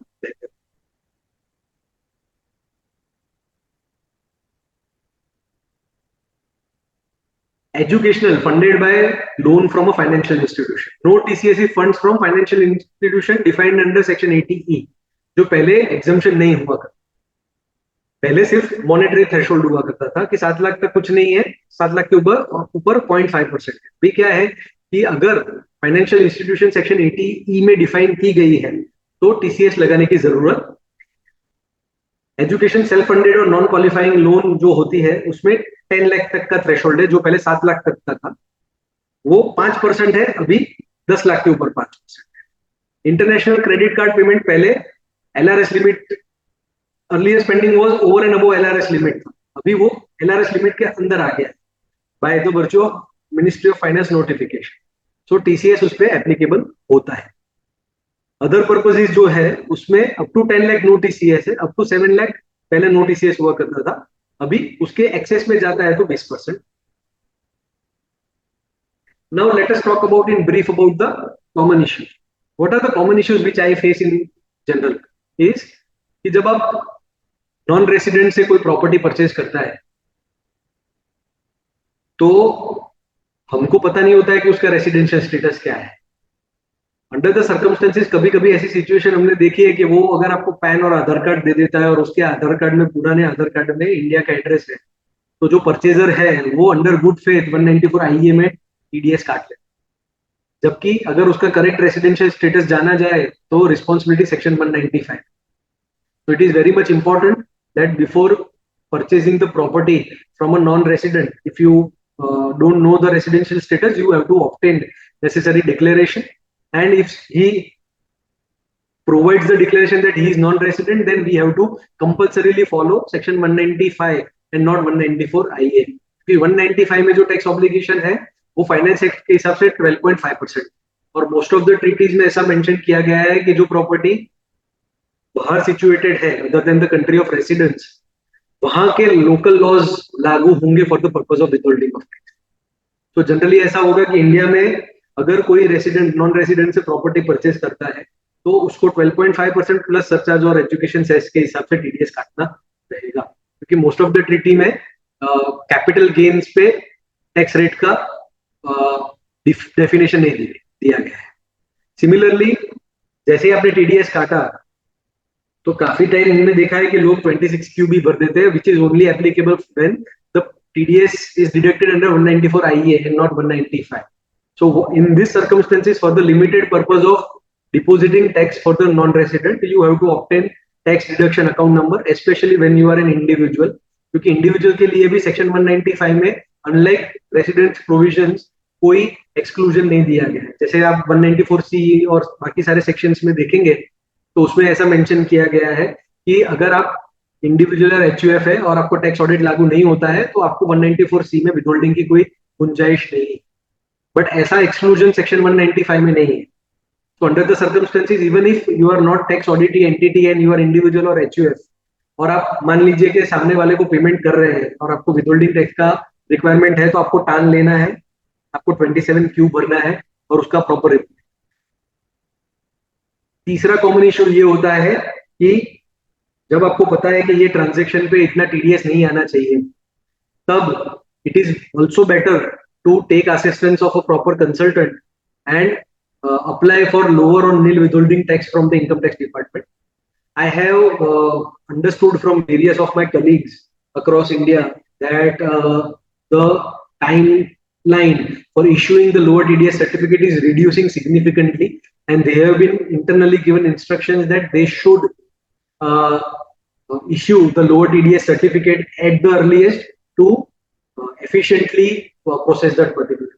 Educational funded by loan from a financial institution. No TCS funds from financial institution defined under section 80E, जो पहले exemption नहीं हुआ करता। पहले सिर्फ मॉनेटरी थ्रेशोल्ड हुआ करता था कि 7 लाख तक कुछ नहीं है, 7 लाख के ऊपर 0.5%। भी क्या है कि अगर फाइनेंशियल इंस्टीट्यूशन सेक्शन 80E में डिफाइन की गई है तो टीसीएस लगाने की जरूरत। एजुकेशन सेल्फ फंडेड और नॉन क्वालिफाइंग लोन जो होती है उसमें 10 लाख तक का थ्रेशोल्ड है, जो पहले 7 लाख तक का था, वो 5% है, अभी 10 लाख के ऊपर 5% है। इंटरनेशनल क्रेडिट कार्ड पेमेंट पहले LRS limit, earlier spending was over and above LRS limit था, अभी वो एलआरएस लिमिट के अंदर आ गया by the virtue of ministry of finance notification. So TCS उस पर एप्लीकेबल होता है। अदर पर्पसेस जो है उसमें up to 10 lakh no TCS है, अप टू 7 लाख पहले नो टीसीएस हुआ करता था, अभी उसके एक्सेस में जाता है तो 20%। Now let us talk about in brief about the common issues. What are the common issues which I face in general is कि जब आप नॉन रेसिडेंट से कोई प्रॉपर्टी परचेज करता है तो हमको पता नहीं होता है कि उसका रेसिडेंशियल स्टेटस क्या है। अंडर द सर्कमस्टेंसेस कभी कभी ऐसी सिचुएशन हमने देखी है कि वो अगर आपको पैन और आधार कार्ड दे देता है और उसके आधार कार्ड में, पुराने आधार कार्ड में इंडिया का एड्रेस है, तो जो परचेजर है वो अंडर गुड फेथ 194 आईए में टीडीएस काट ले। जबकि अगर उसका करेक्ट रेसिडेंशियल स्टेटस जाना जाए तो responsibility section 195। So it is very much important that before purchasing the property from a non-resident, if you don't know the residential status, you have to obtain necessary declaration. And if he provides the declaration that he is non-resident, then we have to compulsorily follow section 195 and not 194 IA. क्योंकि 195 में जो tax obligation है वो finance act के हिसाब से 12.5%, और most of the treaties में ऐसा मेंशन किया गया है कि जो प्रॉपर्टी बाहर सिचुएटेड है other than the country of residence, वहां के लोकल लॉज लागू होंगे for the purpose of withholding of tax. तो जनरली ऐसा होगा कि इंडिया में अगर कोई रेसिडेंट नॉन रेसिडेंट से प्रॉपर्टी परचेज करता है तो उसको 12.5% प्लस सरचार्ज और एजुकेशन सेस के हिसाब से टीडीएस काटना रहेगा, क्योंकि मोस्ट ऑफ द ट्रीटी में कैपिटल गेन्स पे टैक्स रेट का डेफिनेशन नहीं दिया गया है। सिमिलरली जैसे ही आपने टीडीएस काटा तो काफी टाइम हमने देखा है कि लोग 26Q भी भर देते हैं, which is only applicable when the TDS is deducted under 194 IE and not 195. So in these circumstances, for the limited purpose of depositing tax for the non-resident, you have to obtain tax deduction account number, especially when you are an individual. क्योंकि individual के लिए भी section 195 में unlike resident provisions कोई exclusion नहीं दिया गया है। जैसे आप 194C और बाकी सारे सेक्शंस में देखेंगे तो उसमें ऐसा मेंशन किया गया है कि अगर आप इंडिविजुअल और HUF है और आपको टैक्स ऑडिट लागू नहीं होता है तो आपको 194C में विथहोल्डिंग की कोई गुंजाइश नहीं है। बट ऐसा एक्सक्लूजन सेक्शन 195 में नहीं है। तो under the circumstances, even if you are not tax auditee entity and you are individual or HUF, और आप मान लीजिए कि सामने वाले को पेमेंट कर रहे हैं और आपको विथहोल्डिंग टैक्स का रिक्वायरमेंट है, तो आपको टान लेना है, आपको 27Q भरना है और उसका प्रॉपर रिपोर्ट। तीसरा कॉमन इशू ये होता है कि जब आपको पता है कि ये ट्रांजेक्शन पे इतना TDS नहीं आना चाहिए, तब it is also better to take assistance of a proper consultant and apply for lower or nil withholding tax from the income tax department. I have understood from various of my colleagues across India that the timeline for issuing the lower TDS certificate is reducing significantly, and they have been internally given instructions that they should issue the lower TDS certificate at the earliest to efficiently process that particular.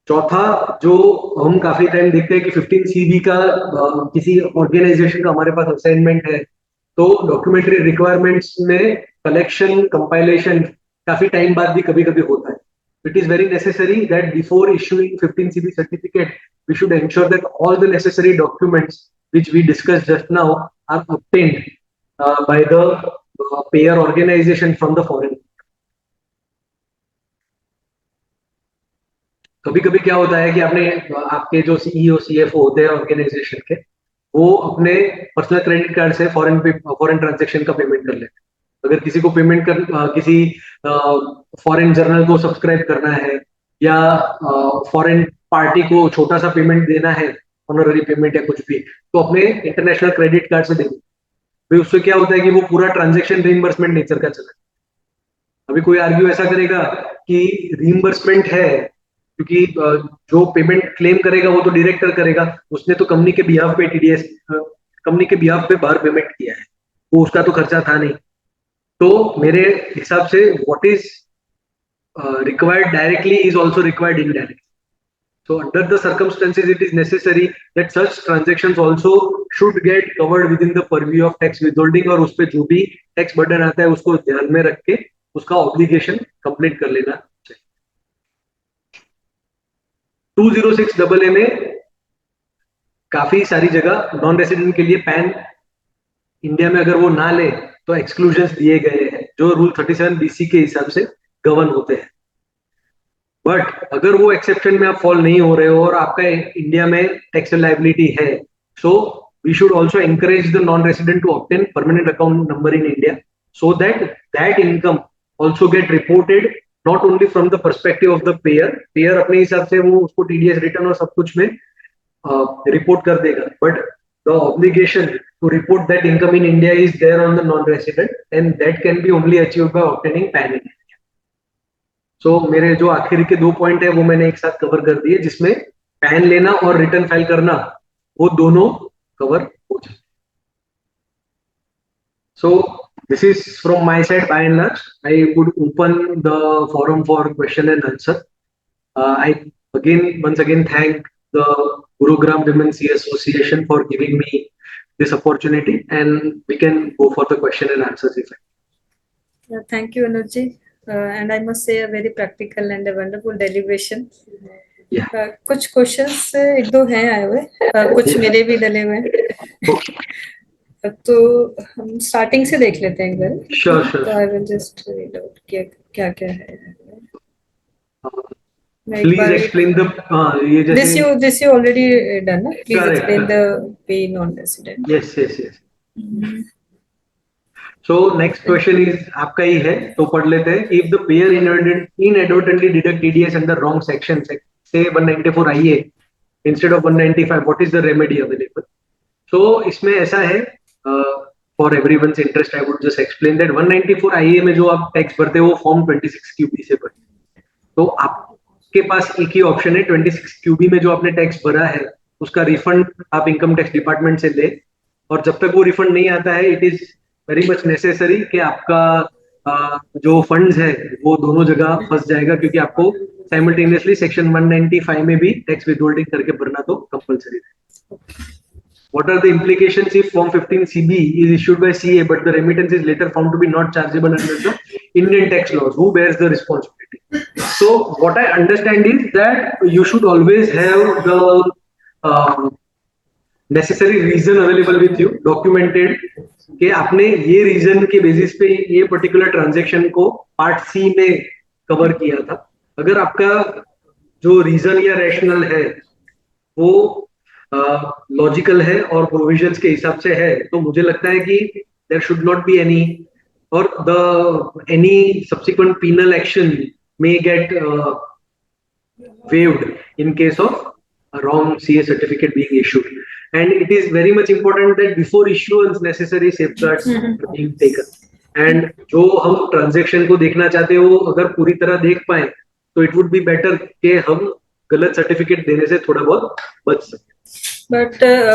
चौथा, जो हम काफी time देखते हैं कि 15CB का किसी organisation का हमारे पास असाइनमेंट है, तो डॉक्यूमेंट्री रिक्वायरमेंट्स में कलेक्शन कंपाइलेशन काफी टाइम बाद भी कभी कभी होता है. It is very necessary that before issuing 15CB certificate, we should ensure that all the necessary documents which we discussed just now are obtained by the payer organization from the foreign. कभी कभी क्या होता है कि आपके जो CEO CFO होते हैं ऑर्गेनाइजेशन के, वो अपने पर्सनल क्रेडिट कार्ड से फॉरेन ट्रांजैक्शन का पेमेंट कर लेते हैं. अगर किसी को पेमेंट किसी फॉरेन जर्नल को सब्सक्राइब करना है या फॉरेन पार्टी को छोटा सा पेमेंट देना है, ऑनररी पेमेंट या कुछ भी, तो अपने इंटरनेशनल क्रेडिट कार्ड से देंगे. भाई उससे क्या होता है कि वो पूरा ट्रांजैक्शन रीइंबर्समेंट नेचर का चला. अभी कोई आर्ग्यू ऐसा करेगा कि रीइंबर्समेंट है क्योंकि जो पेमेंट क्लेम करेगा वो तो डायरेक्टर करेगा, उसने तो कंपनी के बिहाफ पे TDS कंपनी के बिहाफ पे बाहर पेमेंट किया है, वो उसका तो खर्चा था नहीं. तो मेरे हिसाब से what is required directly is also required indirectly. So under the circumstances, it is necessary that such transactions also should get covered within the purview of tax withholding, और उस पे जो भी टैक्स बर्डन आता है उसको ध्यान में रख के उसका ऑब्लिगेशन कंप्लीट कर लेना चाहिए. 206AA में काफी सारी जगह नॉन रेसिडेंट के लिए पैन इंडिया में अगर वो ना ले तो एक्सक्लूजन्स दिए गए हैं जो रूल 37BC के हिसाब से गवर्न होते हैं. बट अगर वो एक्सेप्शन में आप फॉल नहीं हो रहे हो और आपका इंडिया में टैक्स लायबिलिटी है, so we should also encourage the non resident to obtain permanent account number in India, so that that income also get reported not only from the perspective of the payer अपने हिसाब से वो उसको TDS return और सब कुछ में report कर देगा, but the obligation to report that income in India is there on the non resident, and that can be only achieved by obtaining PAN in. So मेरे जो आखिरी के 2 पॉइंट है वो मैंने एक साथ कवर कर दिए, जिसमें पैन लेना और रिटर्न फाइल करना वो दोनों कवर हो जाए. So this is from my side. By and large I would open the forum for question and answer. I once again thank the Gurugram Women C Association for giving me this opportunity, and we can go for the question and answers if Thank you, Anuj ji. And I must say a very practical and a wonderful deliberation. Yeah. कुछ questions एक दो हैं आए हुए, कुछ मेरे भी डले हुए हैं. तो हम स्टार्टिंग से देख लेते हैं एक बार. Sure. तो I will just read out क्या क्या है. Please explain the ये जैसे this you already done ना. Please Correct. explain the pay non-resident. yes. So next question is आपका ही है, तो पढ़ लेते हैं. If the payer inadvertently deduct TDS under wrong section, say 194 IA instead of 195, what is the remedy available? सो इसमें ऐसा है, for everyone's interest I would just explain that 194 आईए में जो आप टैक्स भरते हो वो फॉर्म 26 क्यूबी से भरते हैं। तो आपके पास एक ही ऑप्शन है, 26 क्यूबी में जो आपने टैक्स भरा है उसका रिफंड आप इनकम टैक्स डिपार्टमेंट से ले, और जब तक वो रिफंड नहीं आता है it is very much necessary कि आपका जो फंड्स है वो दोनों जगह फंस जाएगा, क्योंकि आपको साइमल्टेनियसली सेक्शन 195 में भी टैक्स विथहोल्डिंग करके भरना तो कंपलसरी है। What are the implications if Form 15CB is issued by CA but the remittance is later found to be not chargeable under the Indian tax laws? Who bears the responsibility? So what I understand is that you should always have the necessary reason available with you, documented, कि आपने ये reason के basis पे ये particular transaction को part सी में cover किया था। अगर आपका जो रीजन या रैशनल है वो लॉजिकल है और प्रोविजंस के हिसाब से है, तो मुझे लगता है कि there should not be any or the any subsequent penal action may get waived in case of a wrong CA certificate being issued. And it is very much important that before issuance necessary safeguards are being taken. And जो हम transaction को देखना चाहते हो अगर पूरी तरह देख पाए तो इट वुड बी बेटर कि हम गलत सर्टिफिकेट देने से थोड़ा बहुत बच सके। But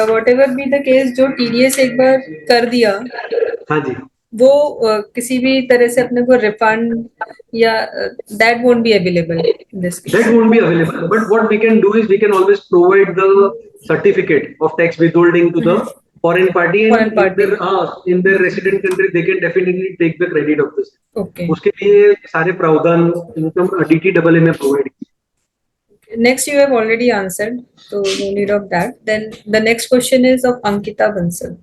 whatever be the case, जो TDS एक बार कर दिया, हाँ जी, वो किसी भी तरह से अपने को रिफंड या that won't be available in this case. that won't be available. But what we can do is we can always provide the certificate of tax withholding to the foreign party, and Foreign party. in their resident country they can definitely take the credit of this. Okay. उसके लिए सारे प्रावधान income DTAA में provide किए। Next you have already answered, so no need of that. Then the next question is of Ankita Bansal.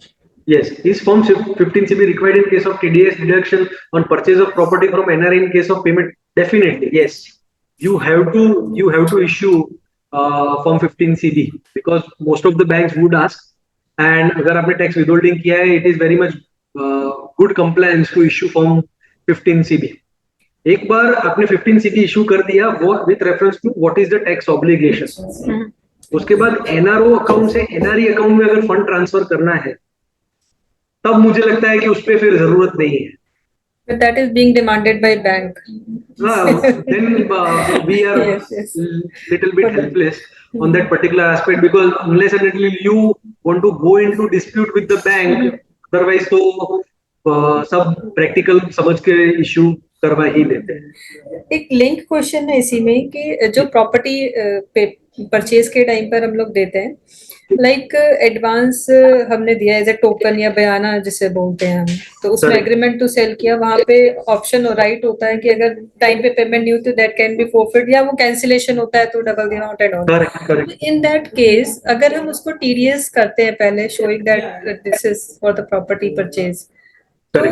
Yes, is Form 15CB required in case of TDS deduction on purchase of property from NRI in case of payment? Definitely, yes. You have to issue Form 15CB because most of the banks would ask, and अगर आपने tax withholding किया है, it is very much good compliance to issue Form 15CB. एक बार आपने 15CB issue कर दिया वो with reference to what is the tax obligation, उसके बाद NRO अकाउंट से NRE अकाउंट में अगर फंड ट्रांसफर करना है तब मुझे लगता है कि उस पर फिर जरूरत नहीं है। But that is being demanded by bank. Then we are yes. little bit helpless on that particular aspect because unless and until you want to go into dispute with the bank, otherwise तो सब practical समझ के issue करवा ही देते हैं। एक link question है इसी में कि जो प्रॉपर्टी परचेज के टाइम पर हम लोग देते हैं, लाइक एडवांस हमने दिया एज ए टोकन या बयाना जिसे बोलते हैं हम, तो उसमें एग्रीमेंट टू सेल किया, वहां पे ऑप्शन और राइट होता है कि अगर टाइम पे पेमेंट नहीं होती दैट कैन बी फोरफिट, या वो कैंसिलेशन होता है तो double the amount and all. In that case अगर हम उसको TDS करते हैं पहले showing that this is for the property purchase, तो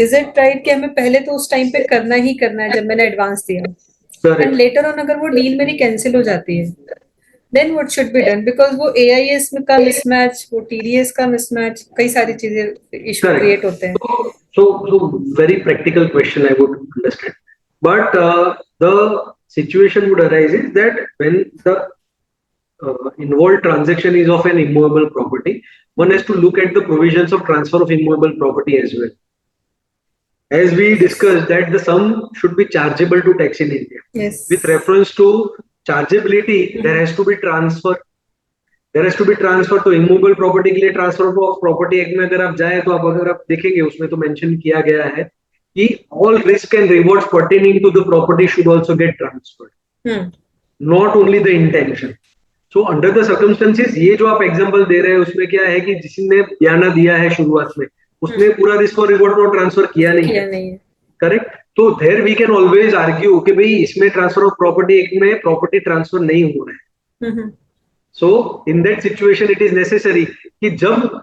इज इट राइट कि हमें पहले तो उस टाइम पे करना ही करना है जब मैंने एडवांस दिया, एंड लेटर ऑन अगर वो डील मेरी कैंसिल हो जाती है then what should be done, because वो AIS में का मिसमैच, वो TDS का मिसमैच, कई सारी चीजें इशू क्रिएट होते हैं। So very practical question I would understand, but the situation would arise is that when the involved transaction is of an immovable property, one has to look at the provisions of transfer of immovable property as well. As we discussed that the sum should be chargeable to tax in India. Yes. With reference to chargeability, there has to be transfer. There has to be transfer. तो immovable property के लिए transfer of property act में अगर आप जाए तो अगर आप देखेंगे उसमें तो मेंशन किया गया है कि all risk and rewards pertaining to the property should also get transferred. Not only the intention. So under the circumstances ये जो आप एग्जांपल दे रहे हैं उसमें क्या है कि जिसने बयाना दिया है शुरुआत में उसने पूरा रिस्क और रिवॉर्ड को ट्रांसफर किया नहीं है, करेक्ट? तो there we can always argue कि भाई इसमें ट्रांसफर ऑफ प्रॉपर्टी एक्ट में प्रॉपर्टी ट्रांसफर नहीं हो रहा है। So in that situation it is necessary कि जब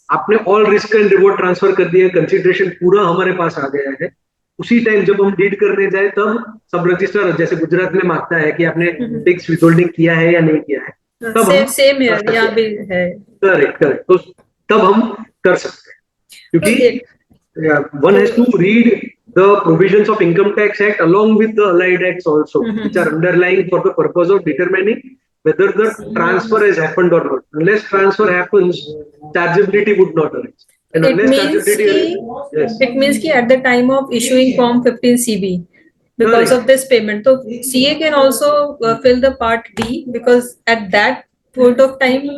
आपने all risk and reward transfer कर दिया, कंसिडरेशन पूरा हमारे पास आ गया है, उसी टाइम जब हम डीड करने जाए तब सब रजिस्टर जैसे गुजरात में मांगता है कि आपने टैक्स विथहोल्डिंग किया है या नहीं किया है, तब सेम यहाँ भी है, करेक्ट, तो तब हम कर सकते हैं क्योंकि one has to read the provisions of Income Tax Act along with the allied acts also, which are underlying for the purpose of determining whether the transfer has happened or not. Unless transfer happens, chargeability would not arise. And It unless means chargeability, yes, it means कि at the time of issuing Form 15CB, because correct. of this payment, so CA can also fill the Part D, because at that point of time,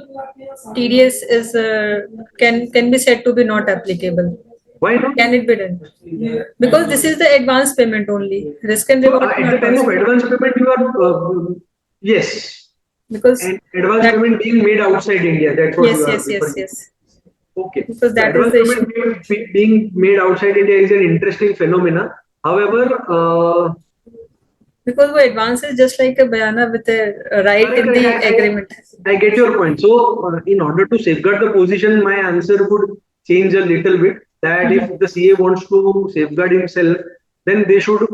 TDS is can be said to be not applicable. Why not? Can it be done? Because this is the advance payment only. Risk and So reward at the not time of possible. advance payment, you are yes, Because and advance that, payment being made outside India. That's what yes, you are yes, yes, referring to. yes. Okay. Because So that is advance the issue. payment being made outside India is an interesting phenomena. However, Because वो advance is just like a bayana with a right in the agreement. I get your point. So, in order to safeguard the position, my answer would change a little bit. That if the CA wants to safeguard himself, then they should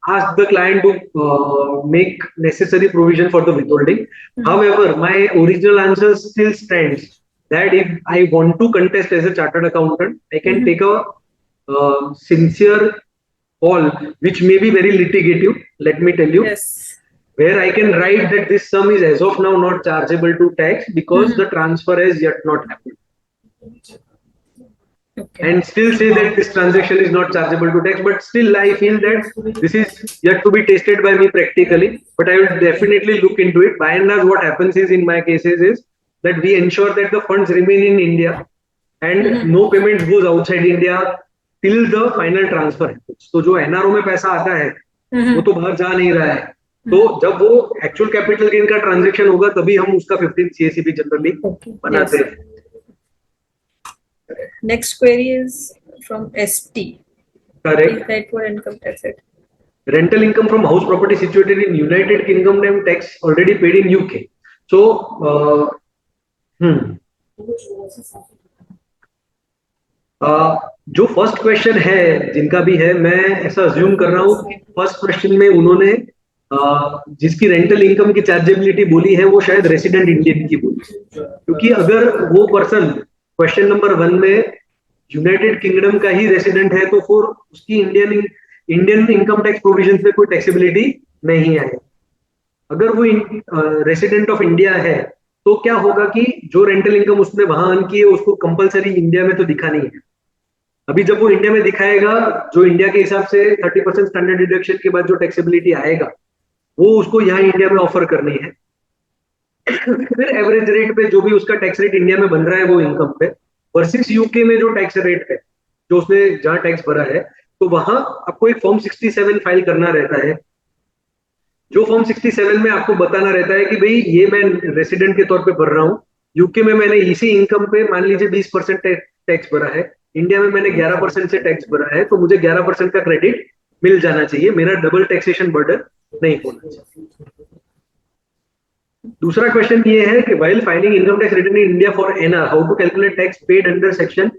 ask the client to make necessary provision for the withholding. However, my original answer still stands. That if I want to contest as a chartered accountant, I can take a sincere call, which may be very litigative. Let me tell you, Yes. where I can write that this sum is as of now not chargeable to tax because the transfer has yet not happened. Okay. And still say that this transaction is not chargeable to tax, but still I feel that this is yet to be tested by me practically, but I will definitely look into it. By and large, what happens is in my cases is that we ensure that the funds remain in India and no payment goes outside India till the final transfer happens. तो जो NRO में पैसा आता है वो तो बाहर जा नहीं रहा है, तो जब वो एक्चुअल कैपिटल गेन का ट्रांजैक्शन होगा तभी हम उसका 15 CACB जनरली बनाते हैं. Next query is from ST. Correct. Right for income tax rate. Rental income from house property situated in United Kingdom and tax already paid in UK. So, जो first question है जिनका भी है, मैं ऐसा assume कर रहा हूँ फर्स्ट क्वेश्चन में उन्होंने जिसकी रेंटल इनकम की चार्जेबिलिटी बोली है वो शायद रेसिडेंट इंडियन की बोली, क्योंकि अगर वो पर्सन क्वेश्चन नंबर 1 में यूनाइटेड किंगडम का ही रेसिडेंट है तो फिर उसकी इंडियन इनकम टैक्स प्रोविजन पे कोई टैक्सेबिलिटी नहीं आए. अगर वो रेसिडेंट ऑफ इंडिया है तो क्या होगा कि जो रेंटल इनकम उसने वहां अर्न की है उसको कंपलसरी इंडिया में तो दिखानी है. अभी जब वो इंडिया में दिखाएगा, जो इंडिया के हिसाब से 30% स्टैंडर्ड डिडक्शन के बाद जो टैक्सेबिलिटी आएगा वो उसको यहाँ इंडिया में ऑफर करनी है. फिर एवरेज रेट पे जो भी उसका टैक्स रेट इंडिया में बन रहा है वो इनकम पे वर्सेस यूके में जो टैक्स रेट है जो उसने जहां टैक्स भरा है, तो वहां आपको एक फॉर्म 67 फाइल करना रहता है. जो फॉर्म 67 में आपको बताना रहता है कि भाई ये मैं रेसिडेंट के तौर पे भर रहा हूँ, यूके में मैंने इसी इनकम पे मान लीजिए 20% टैक्स भरा है, इंडिया में मैंने 11% से टैक्स भरा है, तो मुझे 11% का क्रेडिट मिल जाना चाहिए, मेरा डबल टैक्सेशन बर्डन नहीं होना चाहिए. दूसरा क्वेश्चन ये है कि while filing income tax return in India for NR how to calculate tax paid under section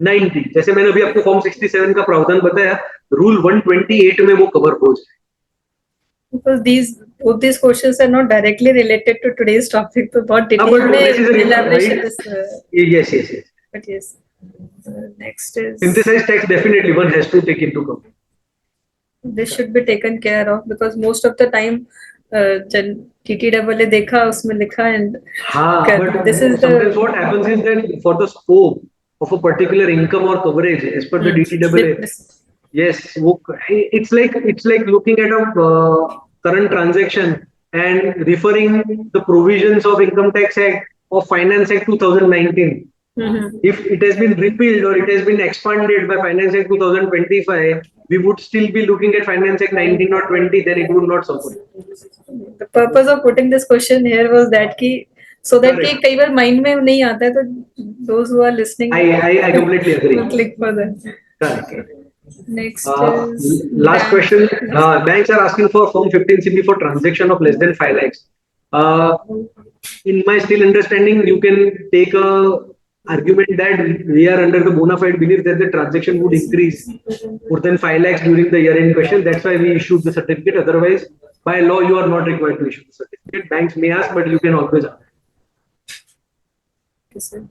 90. जैसे मैंने अभी आपको फॉर्म 67 का प्रावधान बताया, रूल 128 में वो कवर हो जाए. Because both these questions are not directly related to today's topic, तो बहुत detail में elaboration is. Yes. But yes, next is synthesized tax. Definitely, one has to take into account. This should be taken care of because most of the time, TTAA देखा उसमें लिखा and. But this is sometimes what happens is that for the scope of a particular income or coverage as per the DTAA. Yes, it's like looking at a current transaction and referring the provisions of Income Tax Act of Finance Act 2019. If it has been repealed or it has been expanded by Finance Act 2025, we would still be looking at Finance Act 19 or 20, then it would not support. The purpose of putting this question here was that so that कई बार mind में नहीं आता है, तो those who are listening, I completely agree. will click for that. Correct. Next is last question. Banks are asking for Form 15CB for transaction of less than 5 lakhs. In my still understanding, you can take a argument that we are under the bona fide belief that the transaction would increase more than 5 lakhs during the year in question. That's why we issued the certificate. Otherwise, by law, you are not required to issue the certificate. Banks may ask, but you can always ask. Okay, sir.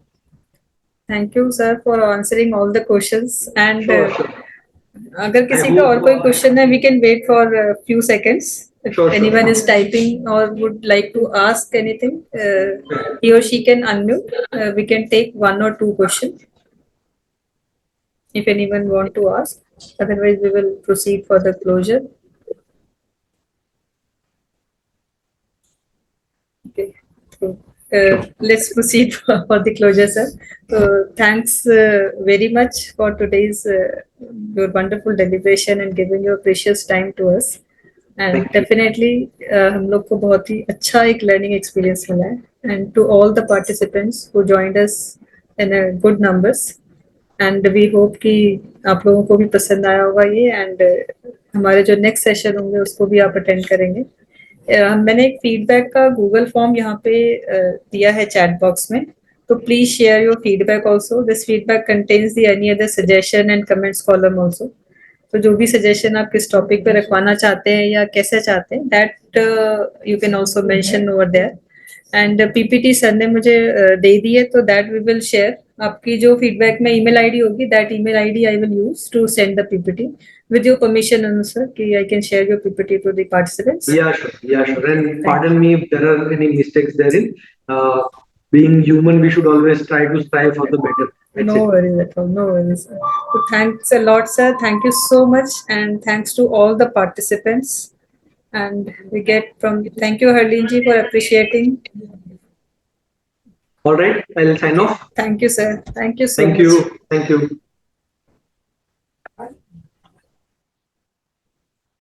Thank you, sir, for answering all the questions. And sure. अगर किसी I का और hope, कोई question है, we can wait for a few seconds. If Sure, sure. anyone is typing or would like to ask anything, he or she can unmute. We can take one or two questions if anyone want to ask. Otherwise, we will proceed for the closure. Okay. So, let's proceed for the closure, sir. So, thanks very much for today's your wonderful deliberation and giving your precious time to us. And Thank you. definitely हम लोग को बहुत ही अच्छा एक learning experience मिला है. And to all the participants who joined us in a good numbers. And we hope कि आप लोगों को भी पसंद आया होगा ये. And हमारे जो next session होंगे उसको भी आप attend करेंगे. मैंने एक फीडबैक का गूगल फॉर्म यहाँ पे दिया है चैट बॉक्स में, तो please share your feedback also. This feedback contains the any other suggestion and comments column also. तो जो भी सजेशन आप किस टॉपिक पे रखवाना चाहते हैं या कैसे चाहते हैं, that you can also mention over there. And PPT sir ने मुझे दे दी है, तो दैट वी विल शेयर. आपकी जो फीडबैक में ईमेल आईडी होगी, that email ID I will use to send the PPT. With your permission, sir, I can share your PPT to the participants. Yeah, sure. Yeah, sure. And pardon me if there are any mistakes therein. Being human, we should always try to strive for the better. That's No it. worries at all. No worries. So thanks a lot, sir. Thank you so much, and thanks to all the participants. And we get from thank you, Harleen ji, for appreciating. All right, I'll sign off. Thank you, sir. Thank you so Thank much. you. Thank you.